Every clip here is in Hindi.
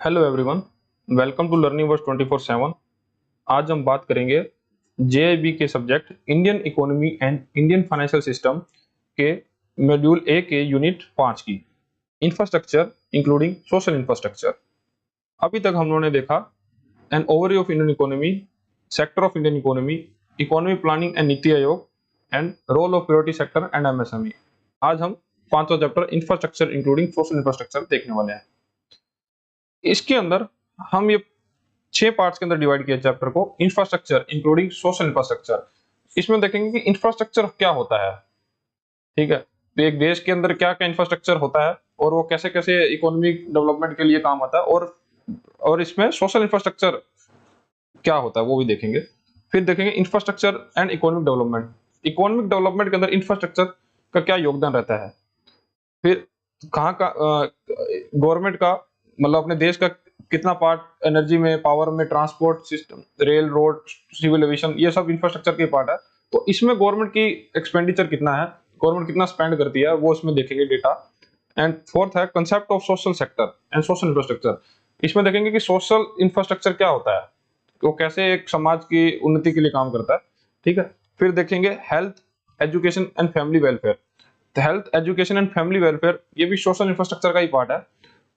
Hello everyone, welcome to learning verse 24/7। आज हम बात करेंगे जेआईबी के subject Indian economy and Indian financial system के मॉड्यूल ए के यूनिट 5 की इंफ्रास्ट्रक्चर इंक्लूडिंग सोशल इंफ्रास्ट्रक्चर। अभी तक हम लोगों ने देखा an overview of Indian economy, sector of Indian economy, economy planning and NITI Aayog and role of priority sector and MSME. आज हम पांचवा chapter infrastructure including social infrastructure देखने वाले हैं। इसके अंदर हम ये 6 पार्ट्स के अंदर डिवाइड किया चैप्टर को, इंफ्रास्ट्रक्चर इंक्लूडिंग सोशल इंफ्रास्ट्रक्चर। इसमें देखेंगे कि इंफ्रास्ट्रक्चर क्या होता है। ठीक है, तो एक देश के अंदर क्या क्या इंफ्रास्ट्रक्चर होता है और वो कैसे कैसे इकोनॉमिक डेवलपमेंट के लिए काम आता है, और इसमें सोशल इंफ्रास्ट्रक्चर क्या होता है वो भी देखेंगे। फिर देखेंगे infrastructure and economic development. Economic development के अंदर इंफ्रास्ट्रक्चर का क्या योगदान रहता है। फिर कहाँ का गवर्नमेंट का, मतलब अपने देश का कितना पार्ट एनर्जी में, पावर में, transport system, rail, road, civil aviation, ये सब इंफ्रास्ट्रक्चर के पार्ट है। तो इसमें गवर्नमेंट की एक्सपेंडिचर कितना है, गवर्नमेंट कितना स्पेंड करती है, वो इसमें देखेंगे डेटा। एंड फोर्थ है concept of social sector and social infrastructure. इसमें देखेंगे कि सोशल इंफ्रास्ट्रक्चर क्या होता है, वो कैसे एक समाज की उन्नति के लिए काम करता है। ठीक है, फिर देखेंगे health, education and family welfare. Health, education and family welfare ये भी सोशल इंफ्रास्ट्रक्चर का ही पार्ट है।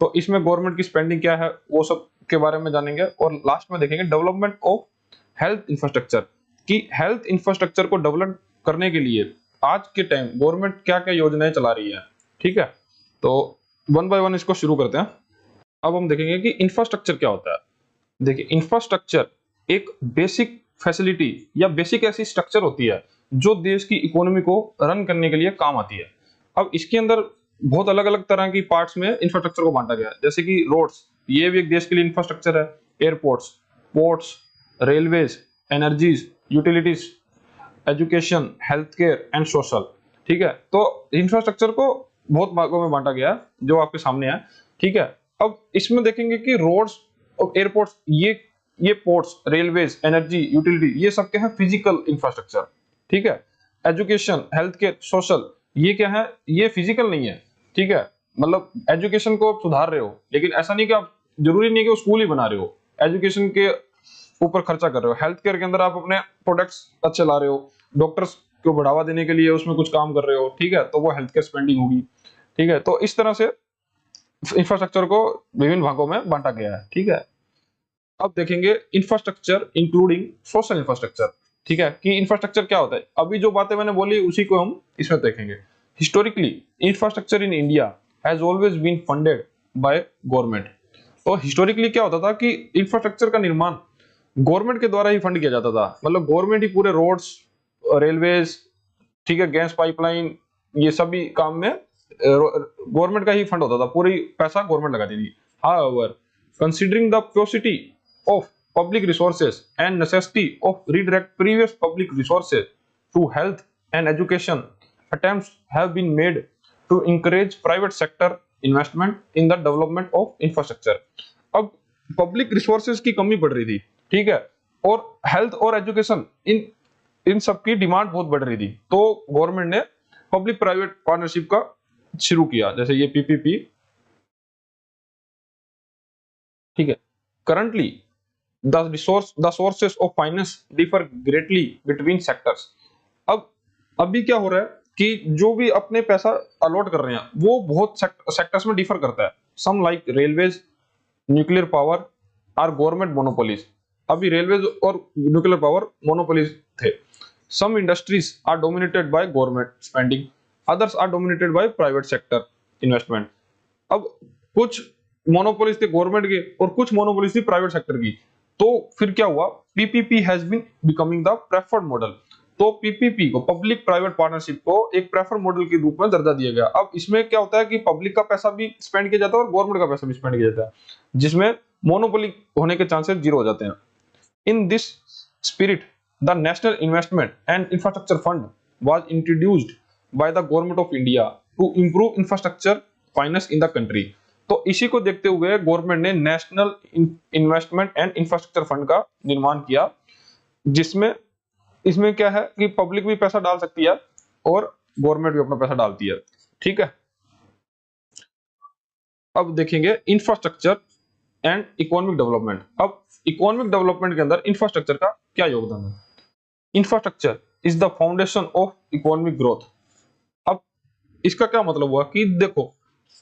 तो इसमें गवर्नमेंट की स्पेंडिंग क्या है वो सब के बारे में जानेंगे। और लास्ट में देखेंगे डेवलपमेंट ऑफ हेल्थ इंफ्रास्ट्रक्चर, कि हेल्थ इंफ्रास्ट्रक्चर को डेवलप करने के लिए आज के टाइम गवर्नमेंट क्या क्या योजनाएं चला रही है। ठीक है, तो वन बाय वन इसको शुरू करते हैं। अब हम देखेंगे कि इंफ्रास्ट्रक्चर क्या होता है। देखिए, इंफ्रास्ट्रक्चर एक बेसिक फैसिलिटी या बेसिक ऐसी स्ट्रक्चर होती है जो देश की इकोनॉमी को रन करने के लिए काम आती है। अब इसके अंदर बहुत अलग अलग तरह की पार्ट्स में इंफ्रास्ट्रक्चर को बांटा गया है, जैसे कि रोड्स, ये भी एक देश के लिए इंफ्रास्ट्रक्चर है। Airports, ports, railways, energies, utilities, education, health care and social. ठीक है, तो इंफ्रास्ट्रक्चर को बहुत भागों में बांटा गया है जो आपके सामने है। ठीक है, अब इसमें देखेंगे कि रोड्स और एयरपोर्ट्स, ये पोर्ट्स, रेलवेज, एनर्जी, यूटिलिटी, ये सब क्या है, फिजिकल इंफ्रास्ट्रक्चर। ठीक है, एजुकेशन, हेल्थ केयर, सोशल, ये क्या है, ये फिजिकल नहीं है। ठीक है, मतलब एजुकेशन को आप सुधार रहे हो, लेकिन ऐसा नहीं कि आप, जरूरी नहीं है कि वो स्कूल ही बना रहे हो, एजुकेशन के ऊपर खर्चा कर रहे हो। हेल्थ केयर के अंदर आप अपने प्रोडक्ट्स अच्छे ला रहे हो, डॉक्टर्स को बढ़ावा देने के लिए उसमें कुछ काम कर रहे हो। ठीक है, तो वो हेल्थ केयर स्पेंडिंग होगी। ठीक है, तो इस तरह से इंफ्रास्ट्रक्चर को विभिन्न भागों में बांटा गया है। ठीक है, अब देखेंगे इंफ्रास्ट्रक्चर इंक्लूडिंग सोशल इंफ्रास्ट्रक्चर। ठीक है, कि इंफ्रास्ट्रक्चर क्या होता है। अभी जो बातें मैंने बोली उसी को हम इसमें देखेंगे। Historically infrastructure in India has always been funded by government. तो हिस्टोरिकली क्या होता था कि इंफ्रास्ट्रक्चर का निर्माण गवर्नमेंट के द्वारा ही फंड किया जाता था। मतलब गवर्नमेंट ही पूरे रोड्स, रेलवेज, ठीक है, गैस पाइपलाइन, ये सभी काम में गवर्नमेंट का ही फंड होता था, पूरी पैसा गवर्नमेंट लगाती थी। However, considering the paucity of public resources and necessity of redirect previous public resources to health and education, attempts have been made to encourage private sector investment in the development of infrastructure। अब पब्लिक रिसोर्सेज की कमी पड़ रही थी। ठीक है, और हेल्थ और एजुकेशन, इन इन सब की डिमांड बहुत बढ़ रही थी, तो गवर्नमेंट ने पब्लिक प्राइवेट पार्टनरशिप का शुरू किया, जैसे ये पीपीपी। ठीक है, currently the sources of finance differ greatly between sectors. अब अभी क्या हो रहा है कि जो भी अपने पैसा अलॉट कर रहे हैं वो बहुत सेक्टर्स में डिफर करता है। Some like railways, nuclear power are government monopolies. अभी रेलवेज और न्यूक्लियर पावर मोनोपोलीज थे। Some industries are dominated by government spending, others are dominated by private sector investment. अब कुछ मोनोपोलीज थे गवर्नमेंट के और कुछ मोनोपोलीज थी प्राइवेट सेक्टर की। तो फिर क्या हुआ, PPP has been becoming the preferred model. तो पीपीपी को, पब्लिक प्राइवेट पार्टनरशिप को, एक प्रेफर्ड मॉडल के रूप में दर्जा दिया गया। अब इसमें क्या होता है कि पब्लिक का पैसा भी स्पेंड किया जाता है और गवर्नमेंट का पैसा भी स्पेंड किया जाता है, जिसमें मोनोपोली होने के चांसेस जीरो हो जाते हैं। In this spirit the national investment and infrastructure fund was introduced by the government of India to improve infrastructure finance in the country. तो इसी को देखते हुए गवर्नमेंट ने national investment and infrastructure fund का निर्माण किया, जिसमें इसमें क्या है कि पब्लिक भी पैसा डाल सकती है और गवर्नमेंट भी अपना पैसा डालती है। ठीक है, अब देखेंगे इंफ्रास्ट्रक्चर एंड इकोनॉमिक डेवलपमेंट। अब इकोनॉमिक डेवलपमेंट के अंदर इंफ्रास्ट्रक्चर का क्या योगदान है? Infrastructure is the foundation of economic growth. अब इसका क्या मतलब हुआ कि देखो,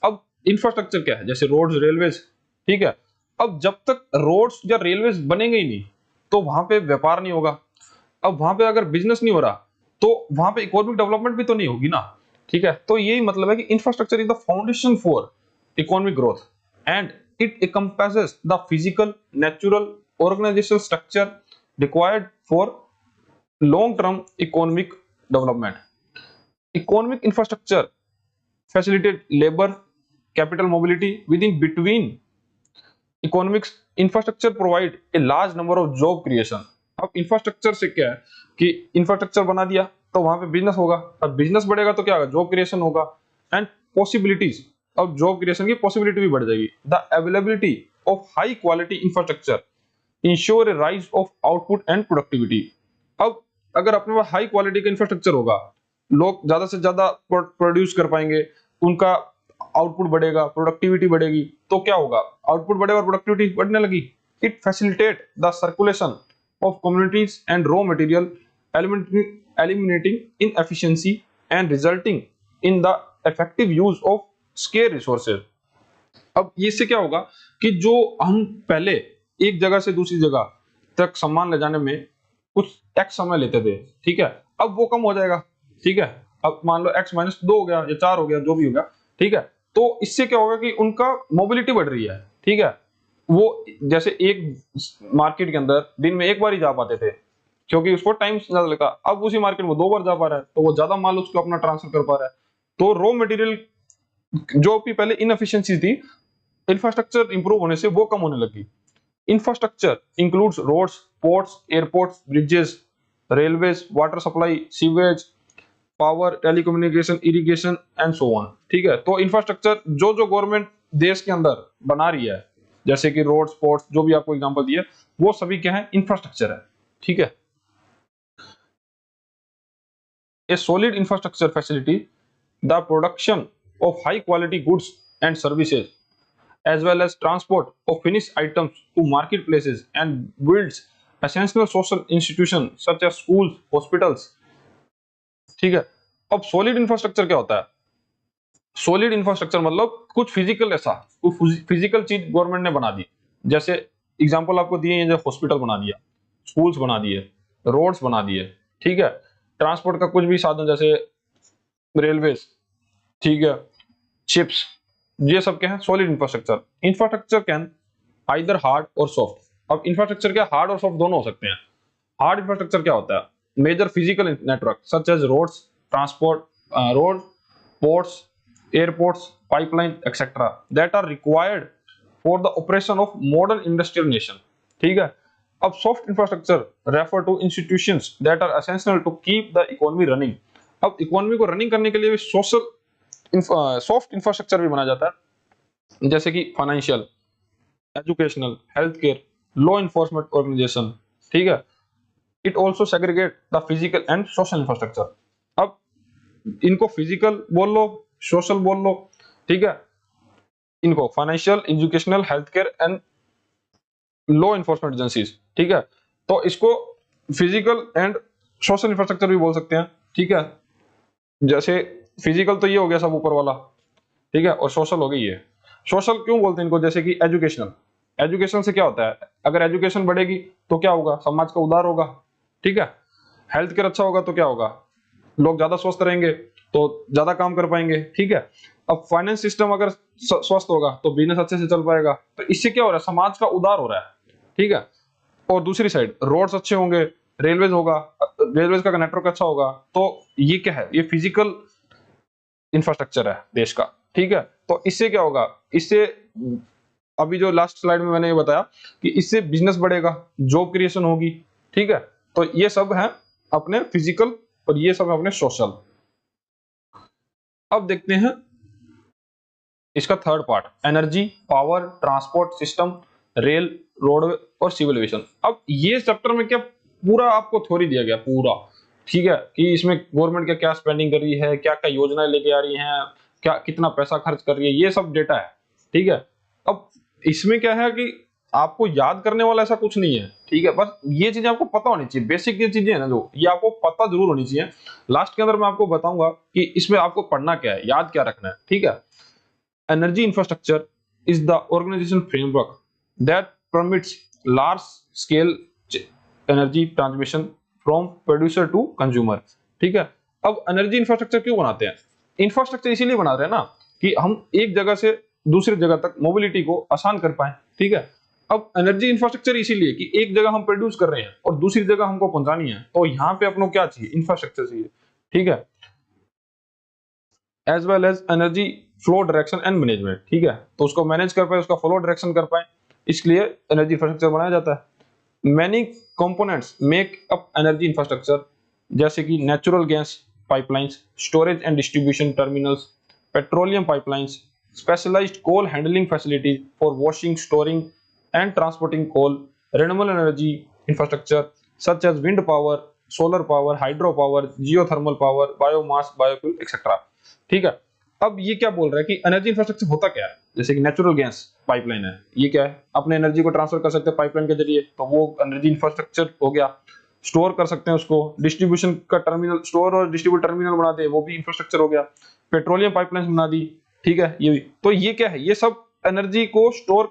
अब इंफ्रास्ट्रक्चर क्या है, जैसे रोड्स, रेलवेज, ठीक है। अब जब तक रोड्स या रेलवेज बनेंगे ही नहीं तो वहां पे व्यापार नहीं होगा। अब वहां पे अगर बिजनेस नहीं हो रहा तो वहां पे इकोनॉमिक डेवलपमेंट भी तो नहीं होगी ना, ठीक है। तो यही मतलब है कि infrastructure is the foundation for economic growth and it encompasses the physical, natural, organisational structure required for long term economic development. Economic infrastructure facilitate labor capital mobility within between economics. Infrastructure provide a large number of job creation. अब इंफ्रास्ट्रक्चर से क्या है कि इंफ्रास्ट्रक्चर बना दिया तो वहां पे बिजनेस होगा, अब बिजनेस बढ़ेगा तो क्या होगा, जॉब क्रिएशन होगा एंड पॉसिबिलिटीज। अब जॉब क्रिएशन की पॉसिबिलिटी भी बढ़ जाएगी। The availability of high quality infrastructure ensure A rise of output and productivity. अब अगर अपने पास हाई क्वालिटी का इंफ्रास्ट्रक्चर होगा, लोग ज्यादा से ज्यादा प्रोड्यूस कर पाएंगे, उनका आउटपुट बढ़ेगा, प्रोडक्टिविटी बढ़ेगी, तो क्या होगा, आउटपुट बढ़ेगा और प्रोडक्टिविटी बढ़ने लगी। It facilitate the circulation of communities and raw material, eliminating inefficiency and resulting in the effective use of scarce resources। अब इससे क्या होगा कि जो हम पहले एक जगह से दूसरी जगह तक सामान ले जाने में कुछ एक्स समय लेते थे, ठीक है, अब वो कम हो जाएगा, ठीक है। अब मान लो एक्स माइनस 2 हो गया या 4 हो गया, जो भी हो गया, ठीक है। तो इससे क्या होगा कि उनका मोबिलिटी बढ़ रही है, ठीक है। वो जैसे एक मार्केट के अंदर दिन में एक बार ही जा पाते थे क्योंकि उसको टाइम ज्यादा लगता, अब उसी मार्केट में 2 बार जा पा रहा है तो वो ज्यादा माल उसको अपना ट्रांसफर कर पा रहा है। तो रॉ मटेरियल जो भी पहले इनएफिशिएंसी थी, इंफ्रास्ट्रक्चर इंप्रूव होने से वो कम होने लगी। Infrastructure includes roads, ports, airports, bridges, railways, water supply, sewage, power, telecommunication, irrigation and so on, ठीक है। तो इंफ्रास्ट्रक्चर जो जो गवर्नमेंट देश के अंदर बना रही है, जैसे कि रोड्स, पोर्ट्स, जो भी आपको एग्जांपल दिए, वो सभी क्या है, इंफ्रास्ट्रक्चर है, ठीक है। A solid infrastructure facility the production of high quality goods and services as well as transport of finished items to marketplaces and builds essential social institutions such as schools, hospitals, ठीक है। अब सॉलिड इंफ्रास्ट्रक्चर क्या होता है? सॉलिड इंफ्रास्ट्रक्चर मतलब कुछ फिजिकल, ऐसा कुछ फिजिकल चीज गवर्नमेंट ने बना दी, जैसे एग्जांपल आपको दिए हैं, जैसे हॉस्पिटल बना दिया, स्कूल्स बना दिए, रोड्स बना दिए, ठीक है। ट्रांसपोर्ट का कुछ भी साधन जैसे रेलवेज, ठीक है, शिप्स, ये सब क्या है, solid infrastructure. Infrastructure can either hard और सॉफ्ट। अब इंफ्रास्ट्रक्चर क्या हार्ड और सॉफ्ट दोनों हो सकते हैं। हार्ड इंफ्रास्ट्रक्चर क्या होता है? Major physical network such as roads, transport, road, ports, airports, pipeline etcetera that are required for the operation of modern industrial nation, ठीक है। अब soft infrastructure refer to institutions that are essential to keep the economy running. अब इकोनॉमी को रनिंग करने के लिए भी सोशल सॉफ्ट इंफ्रास्ट्रक्चर भी बनाया जाता है, जैसे कि financial, educational, health care, law enforcement organisation, ठीक है। It also segregate the physical and social infrastructure. अब इनको फिजिकल बोल लो, सोशल बोल लो, ठीक है, इनको financial, educational, health care and law enforcement agencies, ठीक है। तो इसको फिजिकल एंड सोशल इंफ्रास्ट्रक्चर भी बोल सकते हैं, ठीक है। जैसे फिजिकल तो ये हो गया सब ऊपर वाला, ठीक है, और सोशल हो गई ये। सोशल क्यों बोलते हैं इनको? जैसे कि एजुकेशनल, एजुकेशन से क्या होता है, अगर एजुकेशन बढ़ेगी तो क्या होगा, समाज का उद्धार होगा, ठीक है। हेल्थ केयर अच्छा होगा तो क्या होगा, लोग ज्यादा स्वस्थ रहेंगे तो ज्यादा काम कर पाएंगे, ठीक है। अब फाइनेंस सिस्टम अगर स्वस्थ होगा तो बिजनेस अच्छे से चल पाएगा, तो इससे क्या हो रहा है, समाज का उद्धार हो रहा है, ठीक है। और दूसरी साइड रोड्स अच्छे होंगे, रेलवेज होगा, रेलवेज का नेटवर्क अच्छा होगा, तो ये क्या है, ये फिजिकल इंफ्रास्ट्रक्चर है देश का, ठीक है। तो इससे क्या होगा, इससे अभी जो लास्ट स्लाइड में मैंने ये बताया कि इससे बिजनेस बढ़ेगा, जॉब क्रिएशन होगी, ठीक है। तो ये सब है अपने फिजिकल और ये सब है अपने सोशल। अब देखते हैं इसका third part, energy, power, transport system, rail, road और सिविल एविएशन। अब ये चैप्टर में क्या पूरा आपको थ्योरी दिया गया पूरा, ठीक है, कि इसमें गवर्नमेंट क्या क्या स्पेंडिंग कर रही है, क्या क्या योजनाएं लेके आ रही हैं, क्या कितना पैसा खर्च कर रही है, ये सब डेटा है, ठीक है। अब इसमें क्या है कि आपको याद करने वाला ऐसा कुछ नहीं है, ठीक है, बस ये चीजें आपको पता होनी चाहिए, बेसिक ये चीजें है ना जो ये आपको पता जरूर होनी चाहिए। लास्ट के अंदर मैं आपको बताऊंगा कि इसमें आपको पढ़ना क्या है, याद क्या रखना है, ठीक है। Energy infrastructure is the organisation framework that permits large scale energy transmission from producer to consumer, ठीक है। अब एनर्जी इंफ्रास्ट्रक्चर क्यों बनाते हैं? इंफ्रास्ट्रक्चर इसीलिए बना रहे हैं ना कि हम एक जगह से दूसरी जगह तक मोबिलिटी को आसान कर पाए, ठीक है। अब एनर्जी इंफ्रास्ट्रक्चर इसीलिए कि एक जगह हम प्रोड्यूस कर रहे हैं और दूसरी जगह हमको पहुंचानी है, तो यहाँ पे अपनों क्या चाहिए, इंफ्रास्ट्रक्चर चाहिए, ठीक है। As well as energy flow direction and management, ठीक है, तो उसको मैनेज कर पाए, उसका फ्लो डायरेक्शन कर पाए, इसलिए एनर्जी इंफ्रास्ट्रक्चर बनाया जाता है। Many components make up energy infrastructure, जैसे कि natural gas pipelines, storage and distribution terminals, petroleum pipelines, specialised coal handling facilities for washing, storing and transporting coal, renewable energy infrastructure such as wind power, solar power, hydro power, geothermal power, biomass, biofuel etcetera, ठीक है। अब ये क्या बोल रहा है कि एनर्जी इंफ्रास्ट्रक्चर होता क्या है? जैसे कि नेचुरल गैस पाइपलाइन है, ये क्या है, अपने एनर्जी को ट्रांसफर कर सकते हैं पाइपलाइन के जरिए, तो वो एनर्जी इंफ्रास्ट्रक्चर हो गया। स्टोर कर सकते हैं उसको, डिस्ट्रीब्यूशन का टर्मिनल, स्टोर और डिस्ट्रीब्यूट टर्मिनल बना दे, वो भी इंफ्रास्ट्रक्चर हो गया। पेट्रोलियम पाइपलाइन बना दी, ठीक है, ये भी, तो ये क्या है, ये सब एनर्जी को स्टोर,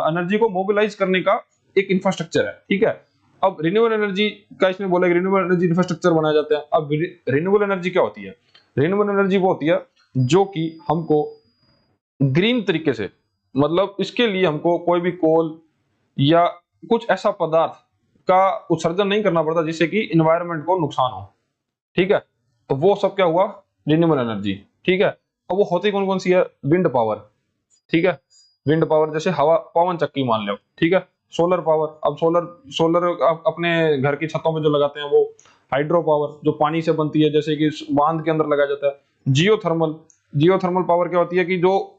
एनर्जी को मोबिलाइज करने का एक इंफ्रास्ट्रक्चर है, ठीक है। अब रिन्यूएबल एनर्जी का इसमें बोला, रिन्यूएबल एनर्जी इंफ्रास्ट्रक्चर बनाया जाता है। अब रिन्यूएबल एनर्जी क्या होती है? रिन्यूएबल एनर्जी वो होती है जो कि हमको ग्रीन तरीके से, मतलब इसके लिए हमको कोई भी कोल या कुछ ऐसा पदार्थ का उत्सर्जन नहीं करना पड़ता जिससे कि इन्वायरमेंट को नुकसान हो, ठीक है। तो वो सब क्या हुआ, रिन्यूएबल एनर्जी, ठीक है। अब वो होती कौन कौन सी है? विंड पावर, ठीक है, विंड पावर जैसे हवा पवन चक्की मान लो, ठीक है। सोलर पावर, अब सोलर सोलर अपने घर की छतों में जो लगाते हैं वो। हाइड्रो पावर जो पानी से बनती है, जैसे कि बांध के अंदर लगाया जाता है। जियोथर्मल, जियोथर्मल पावर क्या होती है कि जो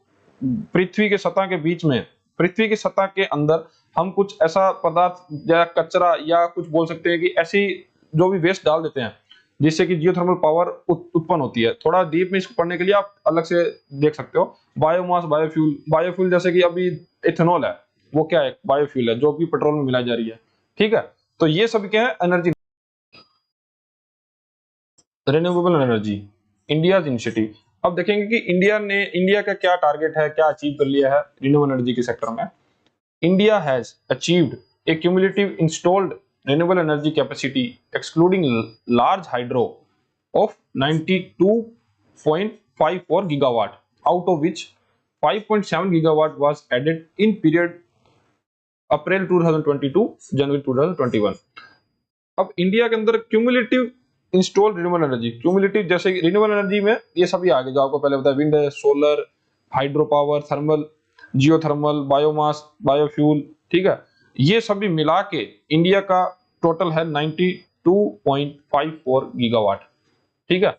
पृथ्वी के सतह के बीच में, पृथ्वी की सतह के अंदर हम कुछ ऐसा पदार्थ या कचरा या कुछ बोल सकते हैं कि ऐसी जो भी वेस्ट डाल देते हैं जिससे कि जियोथर्मल पावर उत्पन्न होती है। थोड़ा डीप में इसको पढ़ने के लिए आप अलग से देख सकते हो। बायोमास, बायोफ्यूल, बायोफ्यूल जैसे कि अभी इथेनॉल है, वो क्या है, बायोफ्यूल है जो कि पेट्रोल में मिलाई जा रही है, ठीक है। तो ये सब क्या है, energy. Renewable energy India initiative. अब देखेंगे कि इंडिया का क्या टारगेट है, क्या अचीव कर लिया है रिन्यूएबल एनर्जी के सेक्टर में। India has achieved a cumulative installed renewable energy capacity, excluding large hydro, of 92.54 gigawatt, out of which 5.7 gigawatt was added in period April 2020 to January 2021। अब इंडिया के अंदर cumulative install renewable energy, cumulative जैसे रिन्यूएबल एनर्जी में ये सभी आ गए जो आपको पहले बताया, wind, solar, hydro power, thermal, geothermal, biomass, biofuel, ठीक है, ये सभी मिला के इंडिया का टोटल है 92.54 गीगावाट, ठीक है।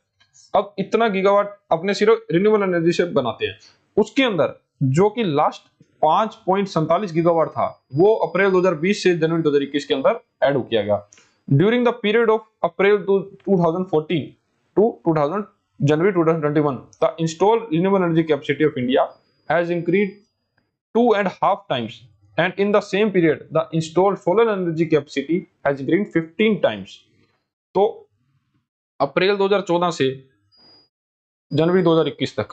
अब इतना गीगावाट अपने सिर्फ रिन्यूएबल एनर्जी से बनाते हैं। उसके अंदर जो कि लास्ट 5.47 गीगावाट था वो अप्रैल 2020 से जनवरी 2021 के अंदर ऐड हो किया गया। During the period of April 2014 to 2000 January 2021, the installed renewable energy capacity of India has increased 2.5 times, and in the same period the installed solar energy capacity has increased 15 times। तो अप्रैल 2014 से जनवरी 2021 तक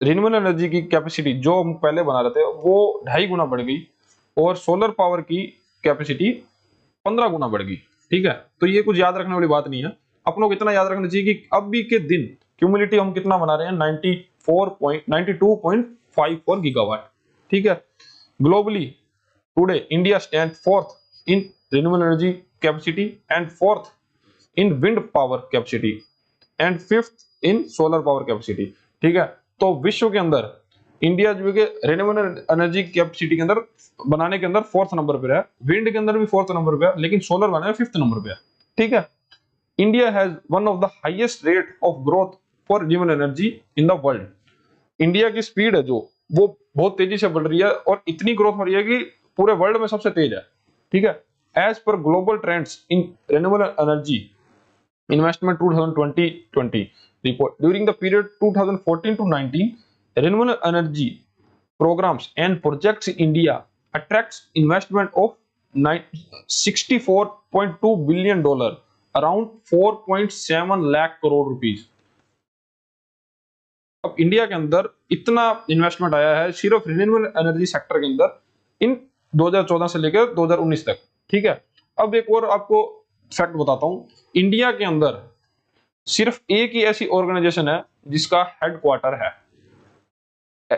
रिन्यूएबल एनर्जी की कैपेसिटी जो हम पहले बना रहे थे वो 2.5 गुना बढ़ गई, और सोलर पावर की कैपेसिटी 15 गुना बढ़ गई, ठीक है। तो ये कुछ याद रखने वाली बात नहीं है, अपनों को इतना याद रखना चाहिए कि अभी के दिन क्यूमुलेटिव हम कितना बना रहे हैं, 92.54 गीगावाट, ठीक है। Globally today India stand fourth in renewable energy capacity and fourth in wind power capacity and fifth in solar power capacity, ठीक है। तो विश्व के अंदर इंडिया जो है रिन्यूएबल एनर्जी कैपेसिटी के अंदर बनाने के अंदर फोर्थ नंबर पे है, विंड के अंदर भी फोर्थ नंबर पे है, लेकिन सोलर बनाने में फिफ्थ नंबर पे है, ठीक है। India has one of the highest rate of growth for renewable energy in the world. India की स्पीड है जो वो बहुत तेजी से बढ़ रही है और इतनी ग्रोथ हो रही है कि पूरे वर्ल्ड में सबसे तेज है, ठीक है। As per global trends in renewable energy investment 2020 report, during the period 2014 to 19 renewable energy programs and projects in India attracts investment of 64.2 billion dollar, around 4.7 lakh crore rupees. अब इंडिया के अंदर इतना इन्वेस्टमेंट आया है सिर्फ रिन्यूएबल एनर्जी सेक्टर के अंदर इन 2014 से लेकर 2019 तक। ठीक है, अब एक और आपको फैक्ट बताता हूं, इंडिया के अंदर सिर्फ एक ही ऐसी ऑर्गेनाइजेशन है जिसका हेडक्वार्टर है,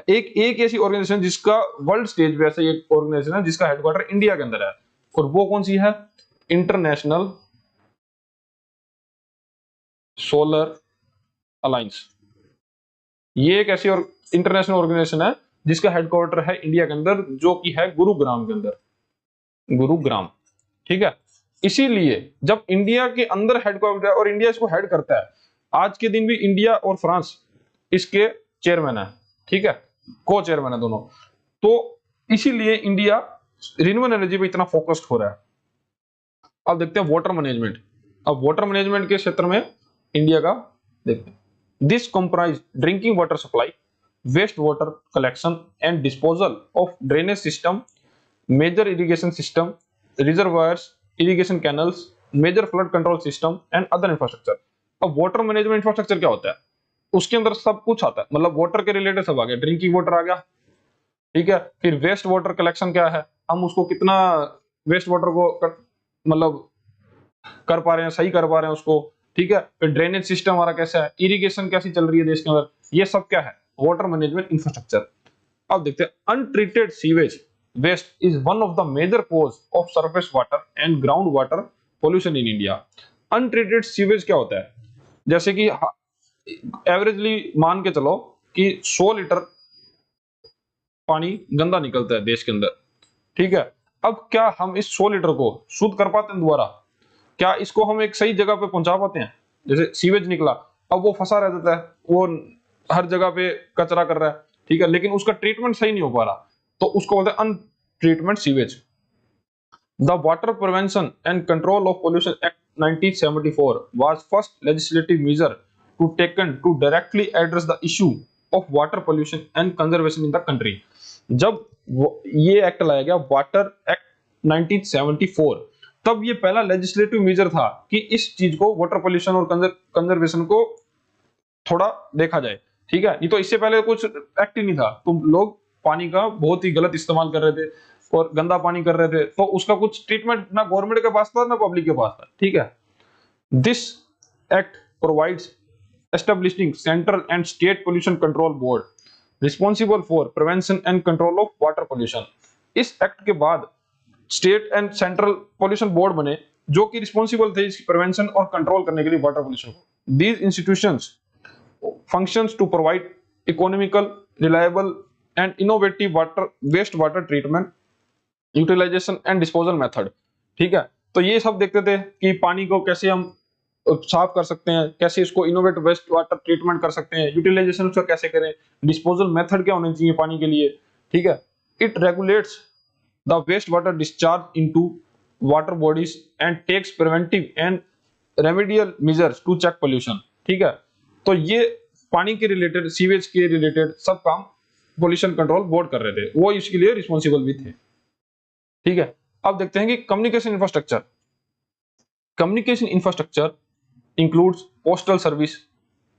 एक ऐसी ऑर्गेनाइजेशन जिसका वर्ल्ड स्टेज पे ऐसा एक ऑर्गेनाइजेशन है जिसका हेडक्वार्टर इंडिया के अंदर है, और वो कौन सी है? International solar alliance. ये एक ऐसी इंटरनेशनल ऑर्गेनाइजेशन है जिसका हेडक्वार्टर है इंडिया के अंदर, जो कि है गुरुग्राम के अंदर, गुरुग्राम। ठीक है, इसीलिए जब इंडिया के अंदर हेडक्वार्टर है और इंडिया इसको हेड करता है, आज के दिन भी इंडिया और फ्रांस इसके चेयरमैन है। ठीक है, को चेयरमैन है दोनों। तो इसीलिए इंडिया रिन्यूएबल एनर्जी पे इतना फोकस्ड हो रहा है। अब देखते हैं वाटर मैनेजमेंट। अब वाटर मैनेजमेंट के क्षेत्र में इंडिया का देखते हैं, this comprise drinking water supply, waste water collection and disposal of drainage system, major irrigation system, reservoirs, irrigation canals, major flood control system and other infrastructure. अब वाटर मैनेजमेंट इंफ्रास्ट्रक्चर क्या होता है? उसके अंदर सब कुछ आता है, मतलब वाटर के रिलेटेड सब आ गया, ड्रिंकिंग वाटर आ गया। ठीक है, फिर वेस्ट वाटर कलेक्शन क्या है, हम उसको कितना वेस्ट वाटर को मतलब कर पा रहे हैं, सही कर पा रहे हैं उसको। ठीक है, फिर ड्रेनेज सिस्टम हमारा कैसा है, इरिगेशन कैसी चल रही है देश के अंदर, ये सब क्या है? Water management infrastructure. अब देखते हैं, untreated sewage waste is one of the major cause of surface water and ground water pollution in India. Untreated sewage क्या होता है? जैसे कि एवरेजली मान के चलो कि 100 लीटर पानी गंदा निकलता है देश के अंदर। ठीक है, अब क्या हम इस 100 लीटर को शुद्ध कर पाते हैं दोबारा? क्या इसको हम एक सही जगह पे पहुंचा पाते हैं? जैसे सीवेज निकला, अब वो फंसा रह जाता है, वो हर जगह पे कचरा कर रहा है। ठीक है, लेकिन उसका ट्रीटमेंट सही नहीं हो पा रहा, तो उसको बोलते हैं untreatment sewage. The water prevention and control of pollution act 1974 was first legislative measure to taken to directly address the issue of water pollution and conservation in the country। जब ये एक्ट लाया गया, वाटर एक्ट 1974, तब ये पहला लेजिस्लेटिव मेजर था कि इस चीज को, वाटर पोल्यूशन और कंजर्वेशन को थोड़ा देखा जाए। ठीक है, नहीं तो इससे पहले कुछ एक्ट ही नहीं था, तो लोग पानी का बहुत ही गलत इस्तेमाल कर रहे थे और गंदा पानी कर रहे थे, तो उसका कुछ ट्रीटमेंट ना गवर्नमेंट के पास था ना पब्लिक के पास था। ठीक है, this act provides establishing central and state pollution control board responsible for prevention and control of water pollution. इस एक्ट के बाद state and central pollution board बने, जो कि रिस्पॉन्सिबल थे इसकी प्रिवेंशन और कंट्रोल करने के लिए वाटर पोल्यूशन को। These institutions functions to provide economical, reliable and innovative waste water treatment, utilization and disposal method। ठीक है, तो ये सब देखते थे कि पानी को कैसे हम साफ कर सकते हैं, कैसे इसको इनोवेट वेस्ट वाटर ट्रीटमेंट कर सकते हैं, यूटिलाइजेशन उसका कैसे करें, डिस्पोजल मेथड क्या होने चाहिए पानी के लिए। ठीक है, it regulates the waste water discharge into water bodies and takes preventive and remedial measures to check pollution. ठीक है, तो ये पानी के रिलेटेड, सीवेज के रिलेटेड सब काम पोल्यूशन कंट्रोल बोर्ड कर रहे थे, वो इसके लिए रिस्पॉन्सिबल भी थे। ठीक है, अब देखते हैं कि communication infrastructure. Communication infrastructure includes postal service,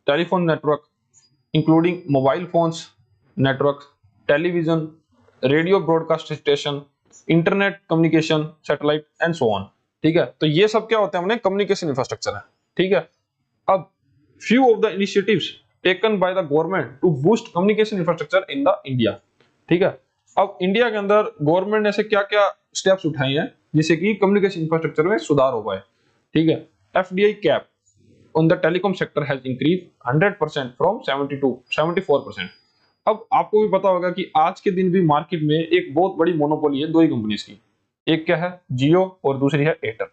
telephone network including mobile phones network, television, radio broadcast station, internet communication, satellite and so on. ठीक है, तो ये सब क्या होते हैं, हमने कम्युनिकेशन इंफ्रास्ट्रक्चर है। ठीक है, अब few of the initiatives taken by the government to boost communication infrastructure in the India। ठीक है, अब इंडिया के अंदर गवर्नमेंट ने ऐसे क्या क्या स्टेप्स उठाए हैं जिससे कि कम्युनिकेशन इंफ्रास्ट्रक्चर में सुधार हो पाए। ठीक है, FDI cap on the telecom sector has increase 100% from 70 to 74%। अब आपको भी पता होगा कि आज के दिन भी मार्केट में एक बहुत बड़ी मोनोपोली है दो ही कंपनीज की, एक क्या है, जियो, और दूसरी है एयरटेल।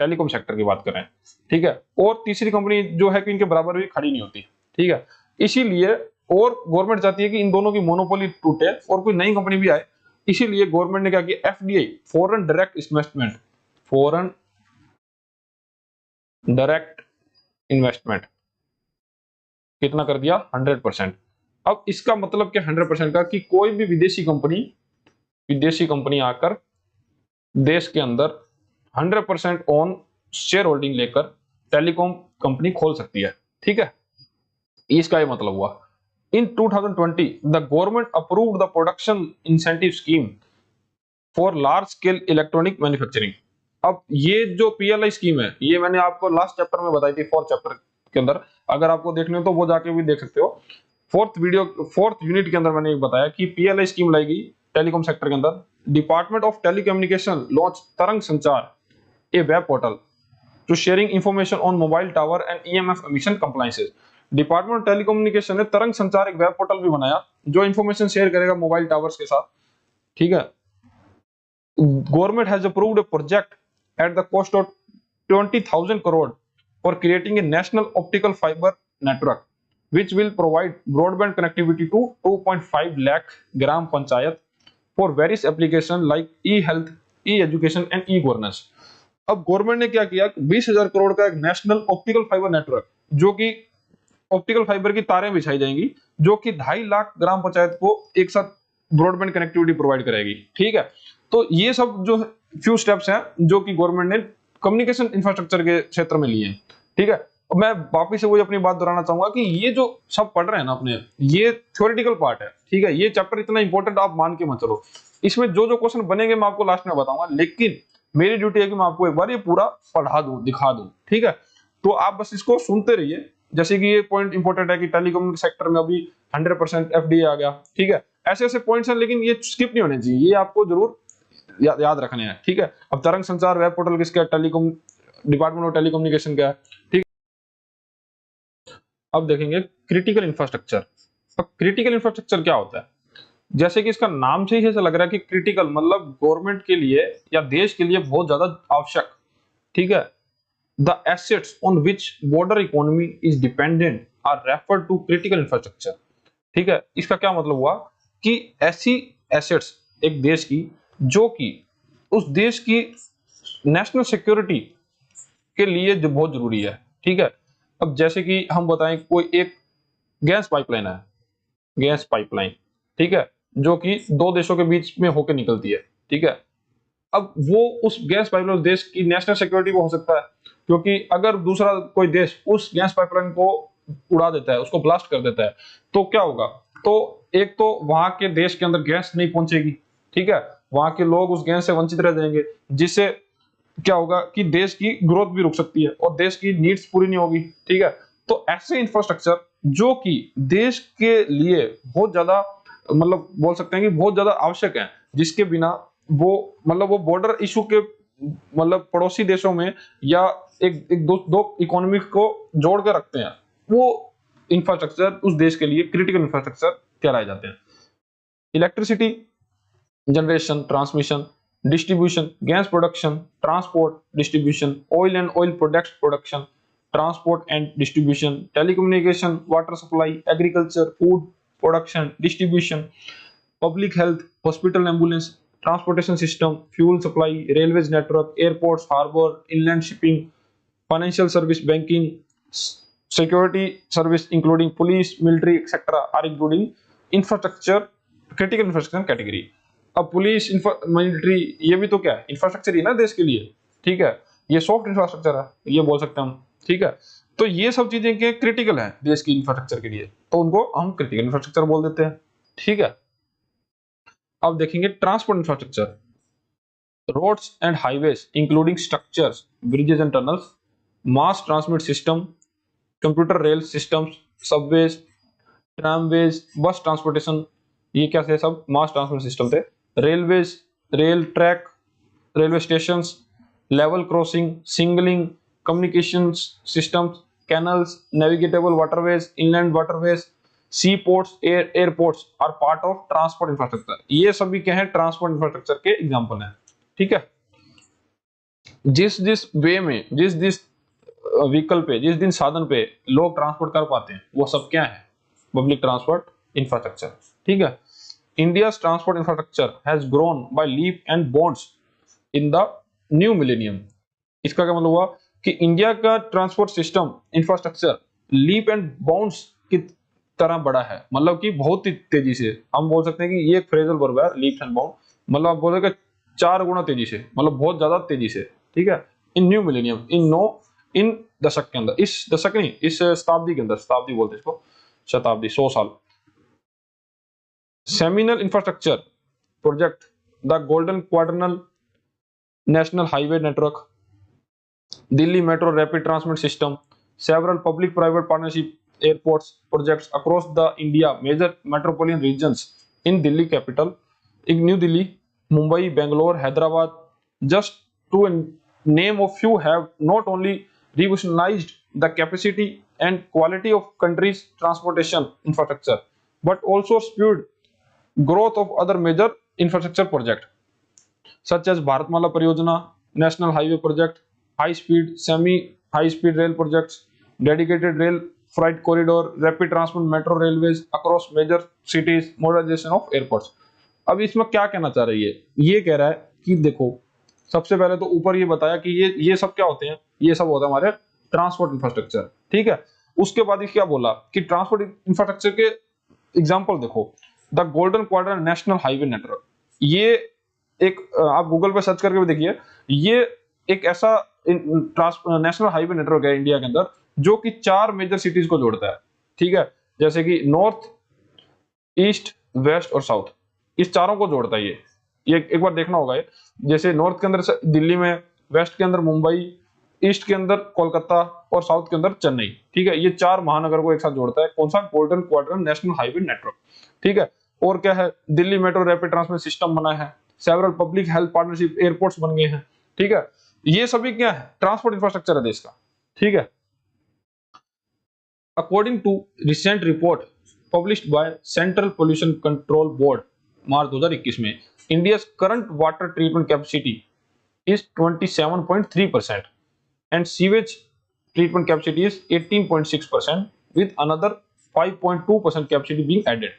टेलीकॉम सेक्टर की बात कर रहे हैं। ठीक है, और तीसरी कंपनी जो है कि इनके बराबर भी खड़ी नहीं होती। ठीक है, इसीलिए और गवर्नमेंट चाहती है कि इन दोनों की मोनोपोली टूटे और कोई नई कंपनी भी आए। इसीलिए गवर्नमेंट ने क्या किया, FDI foreign direct investment, foreign direct investment कितना कर दिया, 100%। अब इसका मतलब क्या 100% का, कि कोई भी विदेशी कंपनी आकर देश के अंदर 100% ओन शेयर होल्डिंग लेकर टेलीकॉम कंपनी खोल सकती है। ठीक है, इसका ये मतलब हुआ। इन 2020 the government approved the production incentive scheme for large scale electronic manufacturing. अब ये जो पीएलआई स्कीम है, ये मैंने आपको लास्ट चैप्टर में बताई थी, फोर्थ चैप्टर के अंदर। अगर आपको देखने हो तो वो जाके भी देख सकते हो। फोर्थ यूनिट के अंदर मैंने ये बताया कि पीएलआई स्कीम लाई गई टेलीकॉम सेक्टर के अंदर। Department of telecommunication launch Tarang Sanchar, a web portal to sharing information on mobile tower and EMF emission compliances. Department of telecommunication ने तरंग संचार एक वेब पोर्टल भी बनाया जो इंफॉर्मेशन शेयर करेगा मोबाइल टावर्स के साथ। ठीक है, government has approved a project at the cost of 20,000 crore for creating a national optical fiber network which will provide broadband connectivity to 2.5 lakh gram panchayat for various applications like e-health, e-education and e-governance। अब गवर्नमेंट ने क्या किया, 20,000 करोड़ का एक नेशनल ऑप्टिकल फाइबर नेटवर्क, जो कि ऑप्टिकल फाइबर की तारें बिछाई जाएंगी, जो कि 2.5 लाख ग्राम पंचायत को एक साथ ब्रॉडबैंड कनेक्टिविटी प्रोवाइड कराएगी। ठीक है, तो ये सब जो फ्यू स्टेप्स हैं जो कि गवर्नमेंट ने कम्युनिकेशन इंफ्रास्ट्रक्चर के क्षेत्र में लिए हैं। ठीक है, मैं वापिस से वही अपनी बात दोहराना चाहूंगा कि ये जो सब पढ़ रहे हैं ना अपने, ये थ्योरेटिकल पार्ट है। ठीक है, ये चैप्टर इतना इंपॉर्टेंट आप मान के मत चलो। इसमें जो जो क्वेश्चन बनेंगे मैं आपको लास्ट में बताऊंगा, लेकिन मेरी ड्यूटी है कि मैं आपको एक बार ये पूरा पढ़ा दूं, दिखा दूं। ठीक है, तो आप बस इसको सुनते रहिए। जैसे कि ये पॉइंट इंपॉर्टेंट है कि टेलीकॉम सेक्टर में अभी 100% एफडीए आ गया। ठीक है, ऐसे ऐसे पॉइंट्स हैं, लेकिन ये स्किप नहीं होने चाहिए, ये आपको जरूर याद रखने हैं। ठीक है, अब तरंग संचार वेब पोर्टल किसका, टेलीकॉम डिपार्टमेंट ऑफ टेलीकम्युनिकेशन का है। ठीक, अब देखेंगे क्रिटिकल इंफ्रास्ट्रक्चर। अब क्रिटिकल इंफ्रास्ट्रक्चर क्या होता है, जैसे कि इसका नाम से ही ऐसा लग रहा है कि क्रिटिकल मतलब गवर्नमेंट के लिए या देश के लिए बहुत ज्यादा आवश्यक। ठीक है, the assets on which border economy is dependent are referred to critical infrastructure. ठीक है, इसका क्या मतलब हुआ कि ऐसी एसेट्स एक देश की जो कि उस देश की नेशनल सिक्योरिटी के लिए जो बहुत जरूरी है। ठीक है, अब जैसे कि हम बताएं कोई एक गैस पाइपलाइन है, गैस पाइपलाइन, ठीक है, जो कि दो देशों के बीच में होकर निकलती है। ठीक है, अब वो उस गैस पाइपलाइन उस देश की नेशनल सिक्योरिटी को हो सकता है, क्योंकि अगर दूसरा कोई देश उस गैस पाइपलाइन को उड़ा देता है, उसको ब्लास्ट कर देता है, तो क्या होगा, तो एक तो वहां के देश के अंदर गैस नहीं पहुंचेगी। ठीक है, वहां के लोग उस गैस से वंचित रह जाएंगे, जिससे क्या होगा कि देश की ग्रोथ भी रुक सकती है और देश की नीड्स पूरी नहीं होगी। ठीक है, तो ऐसे इंफ्रास्ट्रक्चर जो कि देश के लिए बहुत ज्यादा मतलब बोल सकते हैं कि बहुत ज्यादा आवश्यक है, जिसके बिना वो मतलब वो बॉर्डर इशू के मतलब पड़ोसी देशों में या एक दो इकोनॉमी को जोड़ कर रखते हैं, वो इंफ्रास्ट्रक्चर उस देश के लिए क्रिटिकल इंफ्रास्ट्रक्चर कहलाए जाते हैं। Electricity generation, transmission, distribution, gas production, transport, distribution, oil and oil products production, transport and distribution, telecommunication, water supply, agriculture, food production, distribution, public health, hospital ambulance, transportation system, fuel supply, railways network, airports, harbor, inland shipping, financial service, banking, security service including police, military, etc. are including infrastructure, critical infrastructure category। अब पुलिस, मिलिट्री, ये भी तो क्या है, इंफ्रास्ट्रक्चर ही ना देश के लिए। ठीक है, ये सॉफ्ट इंफ्रास्ट्रक्चर है, ये बोल सकते हैं हम। ठीक है, तो ये सब चीजें के क्रिटिकल है देश की इंफ्रास्ट्रक्चर के लिए, तो उनको हम क्रिटिकल इंफ्रास्ट्रक्चर बोल देते हैं। ठीक है, अब देखेंगे transport infrastructure, roads and highways including structures, bridges and tunnels, mass transmit system, computer rail systems, subways, tramways, bus transportation, ये क्या थे, सब मास ट्रांसपोर्ट सिस्टम थे। Railways, rail track, railway station, level crossing, signalling, communication systems, canals, navigable waterways, inland waterways, sea ports, airports are part of transport infrastructure. ये सभी क्या है, ट्रांसपोर्ट इंफ्रास्ट्रक्चर के एग्जांपल हैं। ठीक है, जिस जिस वे में, जिस जिस व्हीकल पे, जिस दिन साधन पे लोग ट्रांसपोर्ट कर पाते हैं, वो सब क्या है, पब्लिक ट्रांसपोर्ट इंफ्रास्ट्रक्चर। ठीक है, India's transport infrastructure has grown by leap and bounds in the new millennium। इसका क्या मतलब हुआ कि इंडिया का transport system infrastructure leap and bounds की तरह बड़ा है, मतलब कि बहुत ही तेजी से। हम बोल सकते हैं कि ये एक फ्रेजल वर्ब है, लीप्स एंड बाउंड, मतलब आप बोल सकते हैं 4 गुना तेजी से, मतलब बहुत ज्यादा तेजी से, ठीक है। इन न्यू मिलेनियम, इन दशक के अंदर, इस दशक नहीं, इस शताब्दी के अंदर, शताब्दी बोलते हैं इसको, शताब्दी 100 साल। Seminal infrastructure project, the golden quadrilateral national highway network, Delhi Metro Rapid Transit System, several public-private partnership airports projects across the India, major metropolitan regions in Delhi capital, in New Delhi, Mumbai, Bangalore, Hyderabad, just to name a few, have not only revolutionized the capacity and quality of country's transportation infrastructure, but also spurred growth of other major infrastructure projects such as Bharatmala Pariyojana, National Highway Project, high speed, semi high speed rail projects, dedicated rail freight corridor, rapid transport metro railways across major cities, modernization of airports. अब इसमें क्या कहना चाह रही है, ये कह रहा है कि देखो, सबसे पहले तो ऊपर ये बताया कि ये सब क्या होते हैं, ये सब होता है हमारे ट्रांसपोर्ट इंफ्रास्ट्रक्चर, ठीक है। उसके बाद क्या बोला कि ट्रांसपोर्ट इंफ्रास्ट्रक्चर के एग्जांपल देखो, the golden quadrilateral national highway network, ये एक आप गूगल पे सर्च करके भी देखिए, ये एक ऐसा नेशनल हाईवे नेटवर्क है इंडिया के अंदर जो कि 4 मेजर सिटीज को जोड़ता है, ठीक है। जैसे कि नॉर्थ, ईस्ट, वेस्ट और साउथ, इस चारों को जोड़ता है ये एक बार देखना होगा ये। जैसे नॉर्थ के अंदर दिल्ली में, वेस्ट के अंदर मुंबई, ईस्ट के अंदर कोलकाता और साउथ के अंदर चेन्नई, ठीक है। ये 4 महानगर को एक साथ जोड़ता है, कौन सा, golden quadrilateral national highway network, ठीक है। और क्या है, Delhi metro rapid transmit system बना है, several public health partnership airports बन गए हैं, ठीक है। ये सभी क्या है, ट्रांसपोर्ट इंफ्रास्ट्रक्चर है देश का, ठीक है। According to recent report published by central pollution control board March 2021 में, India current water treatment capacity is 27.3% and sewage treatment capacity is 18.6% with another 5.2% capacity being added.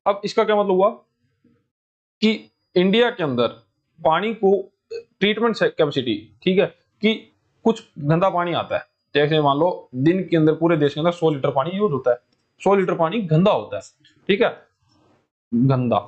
अब इसका क्या मतलब हुआ कि इंडिया के अंदर पानी को ट्रीटमेंट कैपेसिटी, ठीक है, कि कुछ गंदा पानी आता है, जैसे मान लो दिन के अंदर पूरे देश के अंदर 100 लीटर पानी यूज होता है, 100 लीटर पानी गंदा होता है, ठीक है, गंदा,